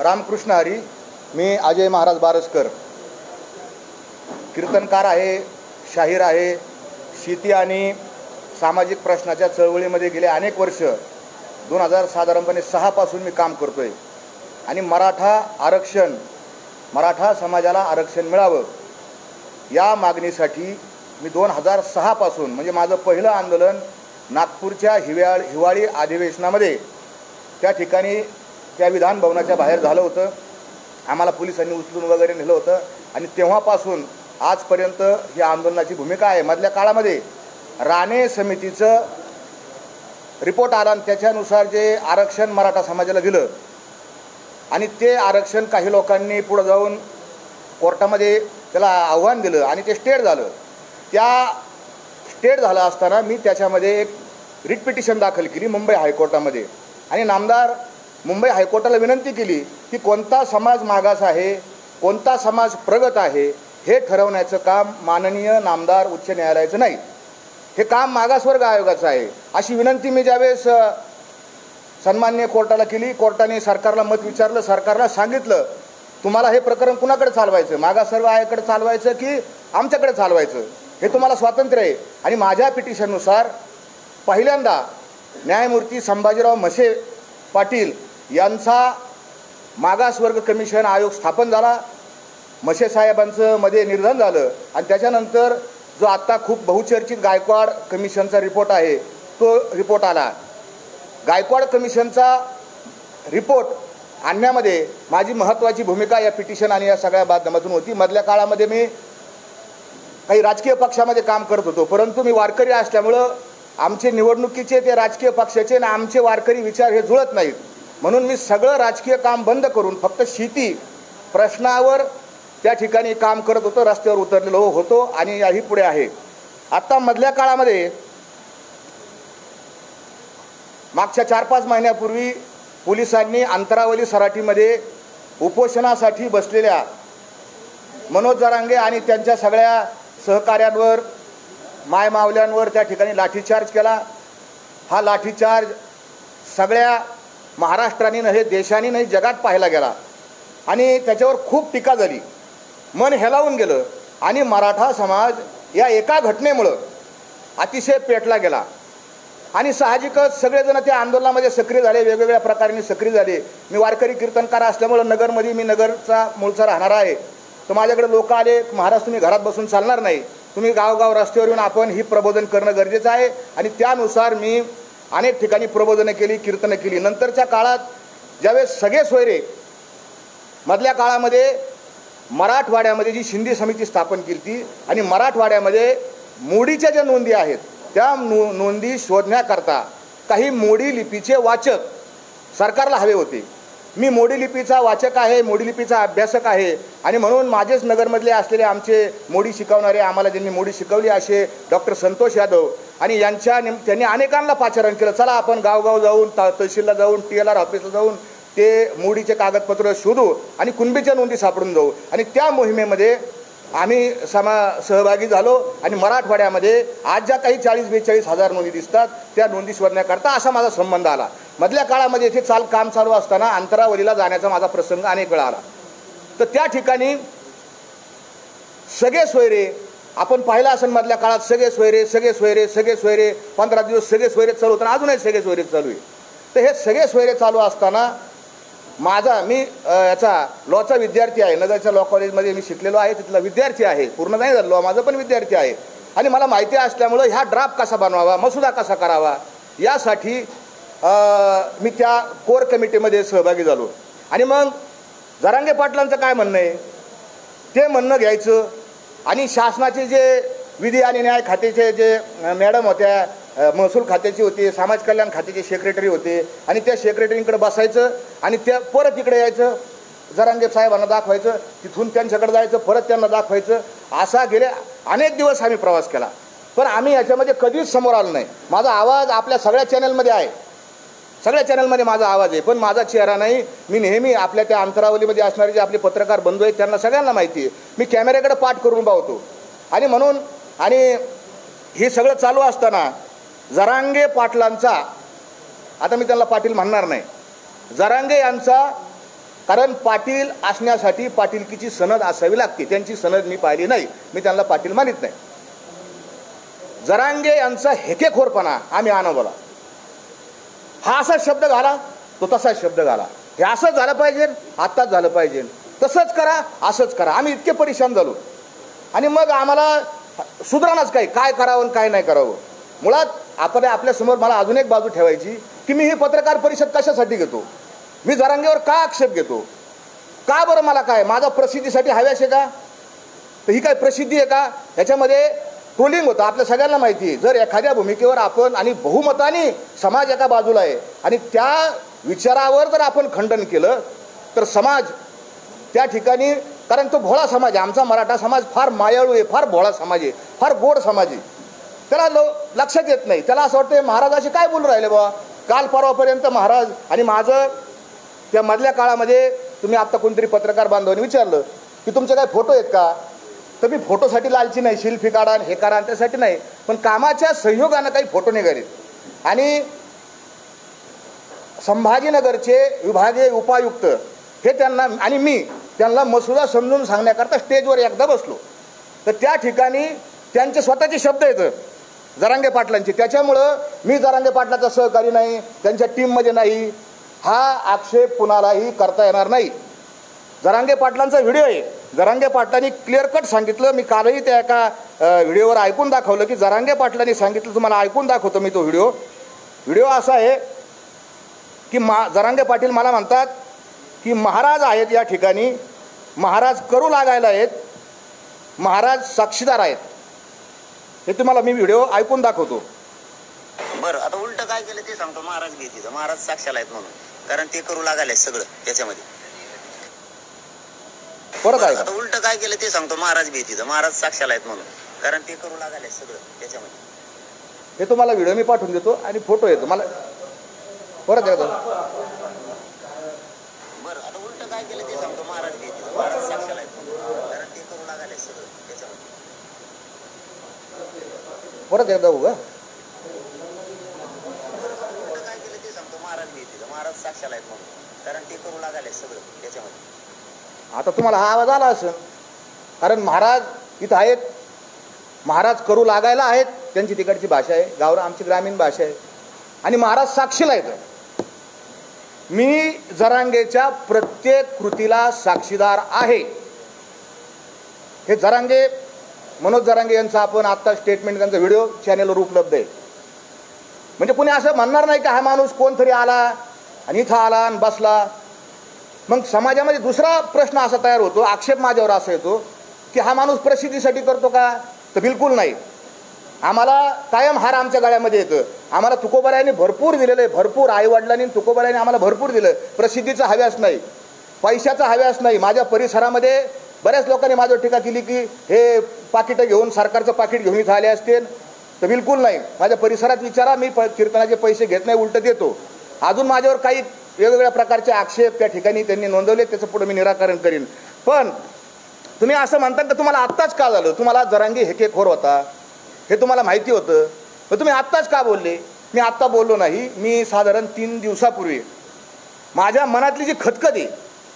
रामकृष्ण हरी. मी अजय महाराज बारसकर, कीर्तनकार आहे, शाहीर आहे. शेती आणि सामाजिक प्रश्नाच्या चळवळीमध्ये गेले अनेक वर्ष 2006 पासून मी काम करतोय. आणि मराठा समाजाला आरक्षण मिळावं या मागणीसाठी मी 2006 पासून, म्हणजे माझं पहिलं आंदोलन नागपूरच्या हिवाळी अधिवेशनामध्ये त्या ठिकाणी त्या विधान भवनाच्या बाहेर झालं होतं. आम्हाला पोलिसांनी उचलून वगैरे नेलं होतं. आणि तेव्हापासून आजपर्यंत ही आंदोलनाची भूमिका आहे. मधल्या काळामध्ये राणे समितीचं रिपोर्ट आला आणि त्याच्यानुसार जे आरक्षण मराठा समाजाला दिलं आणि ते आरक्षण काही लोकांनी पुढे जाऊन कोर्टामध्ये त्याला आव्हान दिलं आणि ते स्टेट झालं. त्या स्टेट झालं असताना मी त्याच्यामध्ये एक रिट पिटिशन दाखल केली मुंबई हायकोर्टामध्ये आणि नामदार मुंबई हायकोर्टाला विनंती केली की कोणता समाज मागास आहे, कोणता समाज प्रगत आहे हे ठरवण्याचं काम माननीय नामदार उच्च न्यायालयाचं नाही, हे काम मागासवर्ग आयोगाचं आहे. अशी विनंती मी ज्यावेळेस सन्माननीय कोर्टाला केली, कोर्टाने सरकारला मत विचारलं. सरकारला सांगितलं तुम्हाला हे प्रकरण कुणाकडे चालवायचं, मागासवर्ग आयोगाकडे चालवायचं की आमच्याकडे चालवायचं, हे तुम्हाला स्वातंत्र्य आहे. आणि माझ्या पिटिशननुसार पहिल्यांदा न्यायमूर्ती संभाजीराव म्हसे पाटील यांचा मागासवर्ग कमिशन आयोग स्थापन झाला. म्हसे साहेबांचं मध्ये निधन झालं आणि त्याच्यानंतर जो आत्ता खूप बहुचर्चित गायकवाड कमिशनचा रिपोर्ट आहे तो रिपोर्ट आला. गायकवाड कमिशनचा रिपोर्ट आणण्यामध्ये माझी महत्त्वाची भूमिका या पिटिशन आणि या सगळ्या माध्यमातून होती. मधल्या काळामध्ये मी काही राजकीय पक्षामध्ये काम करत होतो, परंतु मी वारकरी असल्यामुळं आमचे निवडणुकीचे ते राजकीय पक्षाचे आणि आमचे वारकरी विचार हे जुळत नाहीत. म्हणून मी सगळं राजकीय काम बंद करून फक्त शेती प्रश्नावर त्या ठिकाणी काम करत होतो, रस्त्यावर उतरलेलो होतो आणि याही पुढे आहे. आत्ता मधल्या काळामध्ये मागच्या 4-5 महिन्यापूर्वी पोलिसांनी अंतरावली सराटीमध्ये उपोषणासाठी बसलेल्या मनोज जरांगे आणि त्यांच्या सगळ्या सहकाऱ्यांवर, मायमावल्यांवर त्या ठिकाणी लाठीचार्ज केला. हा लाठीचार्ज सगळ्या महाराष्ट्राने नव्हे, देशाने नाही, जगात पाहायला गेला आणि त्याच्यावर खूप टीका झाली, मन हेलावून गेलं. आणि मराठा समाज या एका घटनेमुळं अतिशय पेटला गेला आणि साहजिकच सगळेजण त्या आंदोलनामध्ये सक्रिय झाले, वेगवेगळ्या प्रकाराने सक्रिय झाले. मी वारकरी कीर्तनकार असल्यामुळं नगरमध्ये, मी नगरचा मूळचा राहणारा आहे, तर माझ्याकडे लोक आले, महाराज तुम्ही घरात बसून चालणार नाही, तुम्ही गावगाव रस्त्यावर येऊन आपण ही प्रबोधन करणं गरजेचं आहे. आणि त्यानुसार मी अनेक ठिकाणी प्रबोधनं केली, कीर्तनं केली. नंतरच्या काळात ज्यावेळेस सगळे सोयरे मधल्या काळामध्ये मराठवाड्यामध्ये जी शिंदे समिती स्थापन केली ती आणि मराठवाड्यामध्ये मोडीच्या ज्या नोंदी आहेत त्या नोंदी शोधण्याकरता काही मोडी लिपीचे वाचक सरकारला हवे होते. मी मोडी लिपीचा वाचक आहे, मोडी लिपीचा अभ्यासक आहे आणि म्हणून माझेच नगरमधले असलेले आमचे मोडी शिकवणारे, आम्हाला ज्यांनी मोडी शिकवली असे डॉक्टर संतोष यादव आणि त्यांनी अनेकांना पाचारण केलं, चला आपण गावगाव जाऊन, तहसीलला जाऊन, TLR ऑफिसला जाऊन ते मोडीचे कागदपत्र शोधू आणि कुणबीच्या नोंदी सापडून जाऊ. आणि त्या मोहिमेमध्ये आम्ही सहभागी झालो आणि मराठवाड्यामध्ये आज ज्या काही 40-42 हजार नोंदी दिसतात त्या नोंदी शोधण्याकरता असा माझा संबंध आला. मधल्या काळामध्ये इथे काम चालू असताना अंतरावलीला जाण्याचा माझा प्रसंग अनेक वेळा आला. तर त्या ठिकाणी सगळे सोयरे आपण पाहिलं असेल, मधल्या काळात सगळे सोयरे 15 दिवस सगळे सोयरे चालू होताना अजूनही सगळे सोयरे चालू आहे. तर हे सगळे सोयरे चालू असताना मी याचा लॉचा विद्यार्थी आहे, नगरच्या लॉ कॉलेजमध्ये मी शिकलेलो आहे, तिथला विद्यार्थी आहे, पूर्ण नाही झालो लॉ, माझं पण विद्यार्थी आहे. आणि मला माहिती असल्यामुळं ह्या ड्राफ्ट कसा बनवावा, मसुदा कसा करावा यासाठी मी त्या कोर कमिटीमध्ये सहभागी झालो. आणि मग जरांगे पाटलांचं काय म्हणणं आहे ते म्हणणं घ्यायचं आणि शासनाचे जे विधी आणि न्याय खात्याचे जे मॅडम होत्या, महसूल खात्याची होती, समाज कल्याण खात्याचे सेक्रेटरी होते आणि त्या सेक्रेटरींकडे बसायचं आणि त्या परत इकडे यायचं, जरांगे साहेबांना दाखवायचं, तिथून त्यांच्याकडे जायचं, परत त्यांना दाखवायचं. असा गेले अनेक दिवस आम्ही प्रवास केला, पण आम्ही याच्यामध्ये कधीच समोर आलो नाही. माझा आवाज आपल्या सगळ्या चॅनलमध्ये आहे, सगळ्या चॅनलमध्ये माझा आवाज आहे, पण माझा चेहरा नाही. मी नेहमी आपल्या त्या अंतरावलीमध्ये असणारे जे आपले पत्रकार बंधू आहेत त्यांना सगळ्यांना माहिती आहे, मी कॅमेऱ्याकडे पाठ करून पाहतो. आणि म्हणून हे सगळं चालू असताना जरांगे पाटलांचा, आता मी त्यांना पाटील म्हणणार नाही, जरांगे यांचा कारण पाटील असण्यासाठी पाटीलकीची सनद असावी लागते. त्यांची सनद मी पाहिली नाही, मी त्यांना पाटील मानित नाही. जरांगे यांचा हेकेखोरपणा आम्ही अनुभवला. हा असा शब्द घाला, तो तसाच शब्द घाला, हे असंच झालं पाहिजे, आत्ताच झालं पाहिजे, तसंच करा, असंच करा. आम्ही इतके परेशान झालो आणि मग आम्हाला सुधारणाच काय करावं आणि काय नाही करावं. मुळात आपल्या समोर मला अजून एक बाजू ठेवायची की मी ही पत्रकार परिषद कशासाठी घेतो, मी जरांगेवर का आक्षेप घेतो, का बरं, मला काय, माझा प्रसिद्धीसाठी हव्यास आहे का, तर ही काय प्रसिद्धी आहे का. ह्याच्यामध्ये ट्रोलिंग होतं, आपल्या सगळ्यांना माहिती आहे. जर एखाद्या भूमिकेवर आपण आणि बहुमताने समाज एका बाजूला आहे आणि त्या विचारावर जर आपण खंडन केलं तर समाज त्या ठिकाणी, कारण तो भोळा समाज आहे, आमचा मराठा समाज फार मायाळू आहे, फार भोळा समाज आहे, फार गोड समाज आहे. त्याला लक्षात येत नाही, त्याला असं वाटतं महाराज असे काय बोलून राहिले बाबा. काल परवापर्यंत महाराज आणि माझं त्या मधल्या काळामध्ये तुम्ही आत्ता कोणतरी पत्रकार बांधवांनी विचारलं की तुमचे काय फोटो आहेत का, तर मी फोटोसाठी लालची नाही, शिल्फी काढा हे करा त्यासाठी नाही, पण कामाच्या संयोगानं काही फोटो निघाले. आणि संभाजीनगरचे विभागीय उपायुक्त हे त्यांना आणि मी त्यांना मसुदा समजून सांगण्याकरता स्टेजवर एकदा बसलो, तर त्या ठिकाणी त्यांचे स्वतःचे शब्द येतं जरांगे पाटलांचे. त्याच्यामुळं मी जरांगे पाटलाचा सहकारी नाही, त्यांच्या टीममध्ये नाही, हा आक्षेप कुणालाही करता येणार नाही. जरांगे पाटलांचा व्हिडिओ आहे, जरांगे पाटलांनी क्लिअर कट सांगितलं. मी कालही त्या एका व्हिडिओवर ऐकून दाखवलं की जरांगे पाटलांनी सांगितलं, तुम्हाला ऐकून दाखवतो मी तो व्हिडिओ असा आहे की जरांगे पाटील मला म्हणतात की महाराज आहेत या ठिकाणी, महाराज करू लागायला आहेत, महाराज साक्षीदार आहेत. हे तुम्हाला मी व्हिडिओ ऐकून दाखवतो. बरं, आता उलट काय केलं ते सांगतो. महाराज घेते, महाराज साक्षाला आहेत म्हणून, कारण ते करू लागायला सगळं त्याच्यामध्ये. परत आहे, आता उलट काय केलं ते सांगतो. महाराज भीती, महाराज साक्षाला आहेत म्हणून, कारण ते करू लागायला सगळं त्याच्यामध्ये. हे तुम्हाला व्हिडिओ मी पाठवून देतो आणि फोटो येतो मला. परत एकदा बरं, आता उलट काय केलं ते सांगतो. महाराज भीती, महाराज साक्षाला आहेत म्हणून, कारण ते करू लागायला सगळं त्याच्यामध्ये. परत एकदा उगा काय केलं ते सांगतो. महाराज भीती, महाराज साक्षाला आहेत म्हणून, कारण ते करू लागायला सगळं त्याच्यामध्ये. आता तुम्हाला हा आवाज आला असेल, कारण महाराज इथं आहेत, महाराज करू लागायला आहेत, त्यांची तिकडची भाषा आहे, गावरा आमची ग्रामीण भाषा आहे, आणि महाराज साक्षीला आहेत. मी जरांगेच्या प्रत्येक कृतीला साक्षीदार आहे. हे जरांगे, मनोज जरांगे यांचा आपण आत्ता स्टेटमेंट, त्यांचा व्हिडिओ चॅनेलवर उपलब्ध आहे. म्हणजे कोणी असं म्हणणार नाही की हा माणूस कोणतरी आला आणि इथं आला आणि बसला. मग समाजामध्ये दुसरा प्रश्न असा तयार होतो, आक्षेप माझ्यावर असा येतो की हा माणूस प्रसिद्धीसाठी करतो का, तर बिलकुल नाही. आम्हाला कायम हार आमच्या गळ्यामध्ये येतं. आम्हाला तुकोबारायांनी भरपूर दिलेलं आहे, भरपूर आईवडिलांनी तुकोबारायांनी आम्हाला भरपूर दिलं. प्रसिद्धीचा हव्यास नाही, पैशाचा हव्यास नाही. माझ्या परिसरामध्ये बऱ्याच लोकांनी माझ्यावर टीका केली की हे पाकिटं घेऊन, सरकारचं पाकिट घेऊन इथं आले असते, तर बिलकुल नाही. माझ्या परिसरात विचारा, मी कीर्तनाचे पैसे घेत नाही, उलट देतो. अजून माझ्यावर काही वेगवेगळ्या प्रकारचे आक्षेप त्या ठिकाणी त्यांनी नोंदवले, त्याचं पुढे मी निराकरण करीन. पण तुम्ही असं म्हणता की तुम्हाला आत्ताच का झालं, तुम्हाला जरांगे हेकेखोर होता हे तुम्हाला माहिती होतं, मग तुम्ही आत्ताच का बोलले. मी आत्ता बोललो नाही, मी साधारण 3 दिवसापूर्वी माझ्या मनातली जी खतखत आहे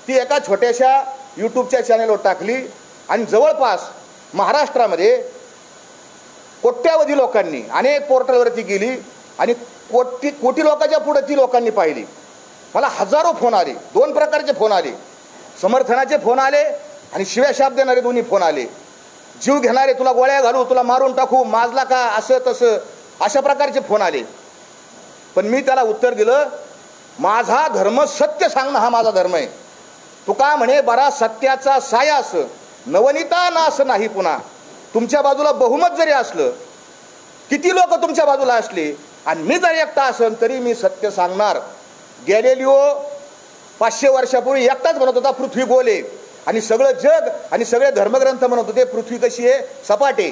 ती एका छोट्याशा यूट्यूबच्या चॅनलवर टाकली आणि जवळपास महाराष्ट्रामध्ये कोट्यावधी लोकांनी अनेक पोर्टलवरती गेली आणि कोटी लोकांच्या पुढे ती लोकांनी पाहिली. मला हजारो फोन आले, 2 प्रकारचे फोन आले, समर्थनाचे फोन आले आणि शिव्या शाप देणारे दोन्ही फोन आले. जीव घेणारे, तुला गोळ्या घालू, तुला मारून टाकू, माजला का, असं तसं, अशा प्रकारचे फोन आले. पण मी त्याला उत्तर दिलं, माझा धर्म सत्य सांगणं हा माझा धर्म आहे. तुका म्हणे बरा सत्याचा सायास नवनीता नास नाही पुन्हा. तुमच्या बाजूला बहुमत जरी असलं, किती लोक तुमच्या बाजूला असले आणि मी जर एकटा असेल तरी मी सत्य सांगणार. गॅलिलिओ 500 वर्षापूर्वी एकटाच म्हणत होता पृथ्वी गोल आहे, आणि सगळं जग आणि सगळे धर्मग्रंथ म्हणत होते पृथ्वी कशी आहे, सपाट आहे.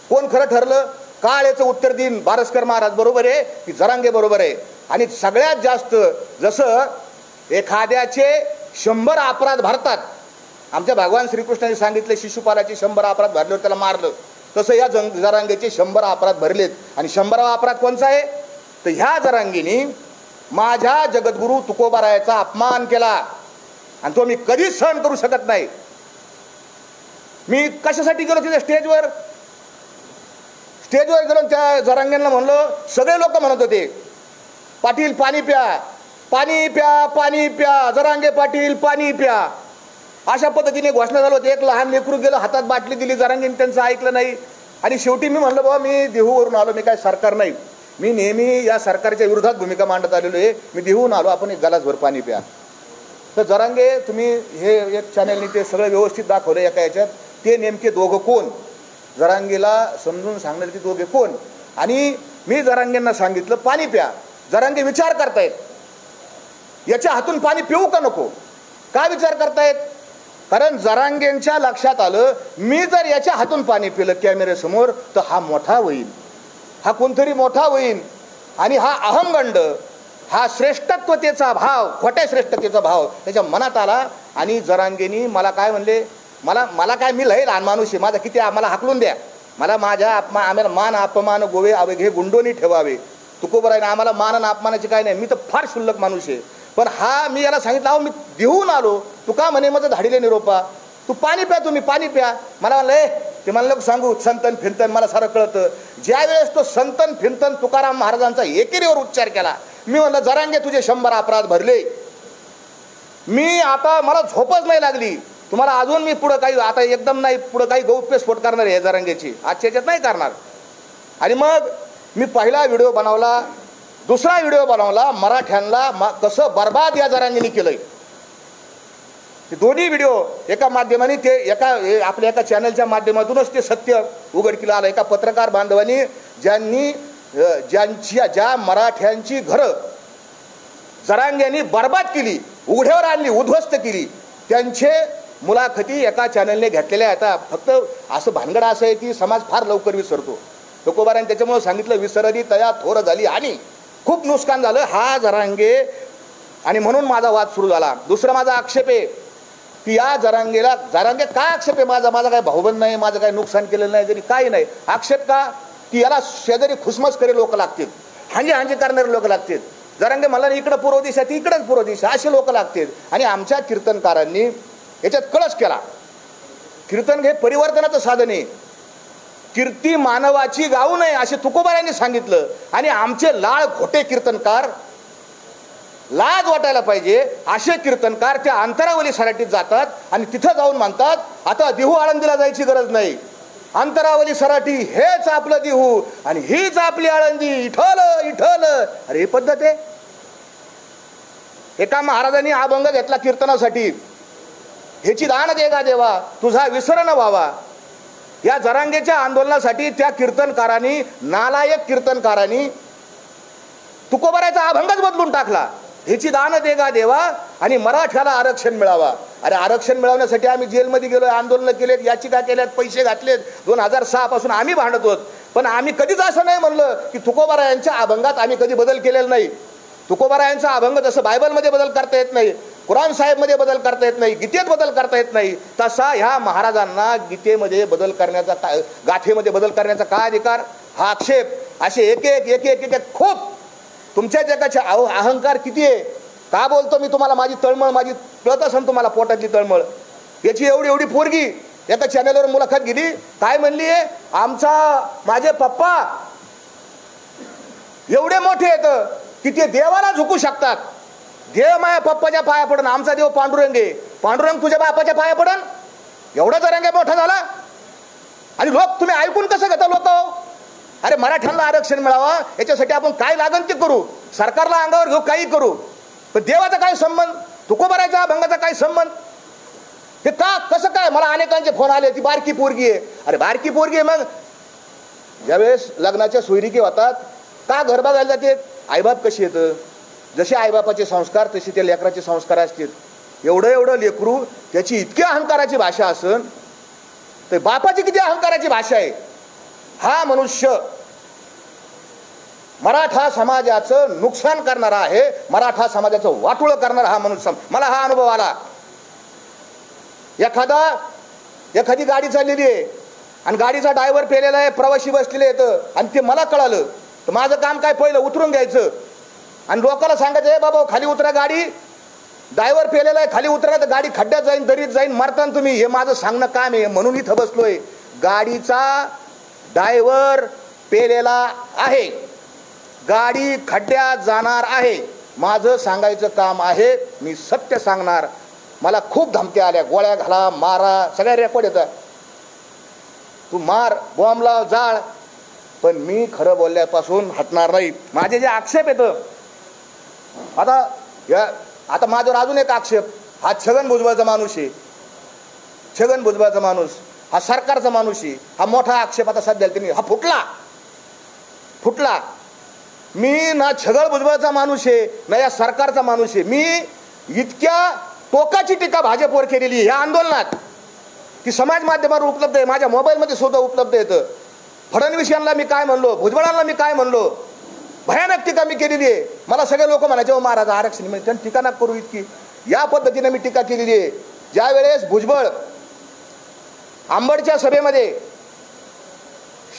कोण खरं ठरलं? काळ याचं उत्तर देईन, बारसकर महाराज बरोबर आहे की जरांगे बरोबर आहे. आणि सगळ्यात जास्त जसं एखाद्याचे 100 अपराध भरतात, आमच्या भगवान श्रीकृष्णाने सांगितले शिशुपालाचे 100 अपराध भरल्यावर त्याला मारलं, तसं या जरांगेचे 100 अपराध भरलेत. आणि 100वा अपराध कोणचा आहे, तर ह्या जरांगेने माझ्या जगद्गुरु तुकोबारायाचा अपमान केला. आणि तो मी कधीच सहन करू शकत नाही. मी कशासाठी गेलो तिथे स्टेजवर गेलो, त्या जरांगेंना म्हणलो, सगळे लोक म्हणत होते पाटील पाणी प्या, पाणी प्या, पाणी प्या, जरांगे पाटील पाणी प्या, अशा पद्धतीने घोषणा झाली होती. एक लहान लेकरू गेलं, हातात बाटली दिली, जरांगेंनी त्यांचं ऐकलं नाही. आणि शेवटी मी म्हणलं, बाबा मी देहूवरून आलो, मी काय सरकार नाही, मी नेहमी या सरकारच्या विरोधात भूमिका मांडत आलेलो आहे, मी देहून आलो, आपण एक ग्लासभर पाणी प्या. तर जरांगे तुम्ही हे एक चॅनलनी ते सगळं व्यवस्थित दाखवलं एका याच्यात, ते नेमके दोघं कोण, जरांगेला समजून सांगणारे ते दोघे कोण. आणि मी जरांगेंना सांगितलं पाणी प्या. जरांगे विचार करतायत याच्या हातून पाणी पिऊ का नको. का विचार करतायत? कारण जरांगेंच्या लक्षात आलं, मी जर याच्या हातून पाणी पिलं कॅमेऱ्यासमोर तर हा मोठा होईल, हा कोणतरी मोठा होईल. आणि हा अहंगंड, हा श्रेष्ठत्वतेचा भाव, खोट्या श्रेष्ठतेचा भाव त्याच्या मनात आला. आणि जरांगेनी मला काय म्हणले, मला काय, मी लय लहान माणूस आहे, माझा किती, आम्हाला हाकलून द्या, मला माझ्या आम्हाला मान अपमान गोवे हे गुंडोनी ठेवावे. तुकोबर आहे ना, आम्हाला मान आणि अपमानाची काय नाही, मी तर फार शुल्लक माणूस आहे. पण हा, मी याला सांगितलं, अहो मी देऊन आलो, तू का म्हणे माझं धाडीले निरोपा, तू पाणी प्या, तुम्ही पाणी प्या. मला म्हणलं ते मला नको सांगू संतन फिरतन, मला सारं कळतं. ज्या वेळेस तो संतन फिरतन तुकाराम महाराजांचा एकेरीवर उच्चार केला, मी म्हणलं जरांगे तुझे 100 अपराध भरले, मी आता मला झोपच नाही लागली. तुम्हाला अजून मी पुढं काही, आता एकदम नाही पुढं काही गौप्यस्फोट करणार आहे जरांगेची, आजच्या याच्यात नाही करणार. आणि मग मी पहिला व्हिडिओ बनवला, दुसरा व्हिडिओ बनवला, मराठ्यांना कसं बर्बाद या जरांगेने केलंय. ते दोन्ही व्हिडिओ एका माध्यमाने, ते आपल्या एका चॅनलच्या माध्यमातूनच ते सत्य उघडकीला आलं. एका पत्रकार बांधवांनी ज्या मराठ्यांची घरं जरांगेंनी बर्बाद केली, उघड्यावर आणली, उद्ध्वस्त केली, त्यांचे मुलाखती एका चॅनलने घेतलेल्या आहेत. फक्त असं भानगड असं आहे की समाज फार लवकर विसरतो. तुकोबारांनी त्याच्यामुळे सांगितलं, विसरली तया थोर झाली, आणि खूप नुकसान झालं हा जरांगे. आणि म्हणून माझा वाद सुरू झाला. दुसरा माझा आक्षेप आहे की या जरांगे काय आक्षेप आहे माझा काय भाऊबंद नाही, माझं काय नुकसान केलेलं नाही, तरी काही नाही. आक्षेप का की याला शेजारी खुसमस करे लोक लागतील, हांजे करणारे लोक लागतील. जरांगे मला इकडं पूर्व दिशा, ती इकडंच पूर्व दिशा, असे लोक लागतील. आणि आमच्या कीर्तनकारांनी याच्यात कळस केला. कीर्तन हे परिवर्तनाचं साधन आहे, कीर्ती मानवाची गाऊ नये असे तुकोबारांनी सांगितलं. आणि आमचे लाळ खोटे कीर्तनकार, लाज वाटायला पाहिजे असे कीर्तनकार त्या अंतरावली सराटीत जातात आणि तिथं जाऊन म्हणतात, आता देहू आळंदीला जायची गरज नाही, अंतरावली सराटी हेच आपलं देहू आणि हीच आपली आळंदी, इठल इठल. अरे ही पद्धत आहे. एका महाराजांनी अभंग घेतला कीर्तनासाठी, ह्याची दान दे गा देवा, तुझा विसर न व्हावा. या जरांगेच्या आंदोलनासाठी त्या कीर्तनकारांनी, नालायक कीर्तनकारांनी तुकोबाराचा अभंगच बदलून टाकला. ह्याची दान दे गा देवा आणि मराठ्याला आरक्षण मिळावा. अरे आरक्षण मिळवण्यासाठी आम्ही जेलमध्ये गेलोय, आंदोलन केलेत, याचिका केल्यात, पैसे घातलेत. 2006 पासून आम्ही भांडत होत. पण आम्ही कधीच असं नाही म्हणलं की तुकोबारा यांच्या अभंगात आम्ही कधी बदल केलेला नाही. तुकोबारा यांचा अभंग जसं बायबलमध्ये बदल करता येत नाही, कुराण साहेब मध्ये बदल करता येत नाही, गीतेत बदल करता येत नाही, तसा ह्या महाराजांना गीतेमध्ये बदल करण्याचा, गाथेमध्ये बदल करण्याचा काय अधिकार. हा आक्षेप असे एक एक खूप तुमच्या जगाचे अहंकार किती आहे. का बोलतो मी तुम्हाला, माझी तळमळ, माझी कळत असेल तुम्हाला पोटातली तळमळ. याची एवढी पोरगी एका चॅनलवर मुलाखत गेली, काय म्हणली आहे, माझे पप्पा एवढे मोठे आहेत की ते देवाला झुकू शकतात. देव माझ्या पप्पाच्या पाया पडन, आमचा देव पांडुरंग आहे, पांडुरंग तुझ्या बापाच्या पाया पडन. एवढा जरांगे मोठा झाला. आणि लोक तुम्ही ऐकून कसं घेता लोक. अरे मराठ्यांना आरक्षण मिळावा याच्यासाठी आपण काय लागन ते करू, सरकारला अंगावर घेऊ, काही करू, पण देवाचा काय संबंध, तुकोबाराच्या अभंगाचा काय संबंध. हे का कसं काय. मला अनेकांचे फोन आले, ती बारकी पोरगी आहे. अरे बारकी पोरगी आहे, मग ज्यावेळेस लग्नाच्या सोयरिकी होतात का घर बघायला जाते, आईबाप कशी येतं, जसे आईबापाचे संस्कार तसे त्या लेकराचे संस्कार असतील. एवढं लेकरू त्याची इतकी अहंकाराची भाषा असन तर बापाची किती अहंकाराची भाषा आहे. हा मनुष्य मराठा समाजाचं नुकसान करणारा आहे, मराठा समाजाचं वाटोळं करणारा हा मनुष्य. मला हा अनुभव आला. एखादी गाडी चाललेली आहे आणि गाडीचा ड्रायव्हर पेलेला आहे, प्रवासी बसलेले आहेत आणि ते मला कळालं तर माझं काम काय, पहिलं उतरून घ्यायचं आणि लोकांना सांगायचं, बाबा खाली उतरा गाडी, ड्रायव्हर पेलेला आहे, खाली उतरा तर गाडी खड्ड्यात जाईन, दरीत जाईन, मरताना तुम्ही. हे माझं सांगणं काम आहे, म्हणून इथं बसलोय. गाडीचा ड्रायव्हर पेलेला आहे, गाडी खड्ड्यात जाणार आहे. माझं सांगायचं काम आहे, मी सत्य सांगणार. मला खूप धमक्या आल्या, गोळ्या घाला, मारा, सगळ्या रेकॉर्ड येतात. तू मार, बॉम्ब लाव, जाळ, पण मी खरं बोलल्यापासून हटणार नाही. माझे जे आक्षेप येतं, आता माझ्यावर अजून एक आक्षेप, हा छगन भुजबळचा माणूस आहे, छगन भुजबळचा माणूस, हा सरकारचा माणूस आहे, हा मोठा आक्षेप आता सध्या त्यांनी हा फुटला. मी ना छगन भुजबळचा माणूस आहे ना या सरकारचा माणूस आहे. मी इतक्या टोकाची टीका भाजपवर केलेली आहे या आंदोलनात, ती समाज माध्यमावर उपलब्ध आहे, माझ्या मोबाईलमध्ये सुद्धा उपलब्ध येतं. फडणवीसांना मी काय म्हणलो, भुजबळांना मी काय म्हणलो, भयानक टीका मी केलेली आहे. मला सगळे लोक म्हणायचे, महाराज आरक्षण म्हणजे त्यांनी टीका नका करू इतकी. या पद्धतीने मी टीका केलेली आहे. ज्या वेळेस भुजबळ आंबडच्या सभेमध्ये,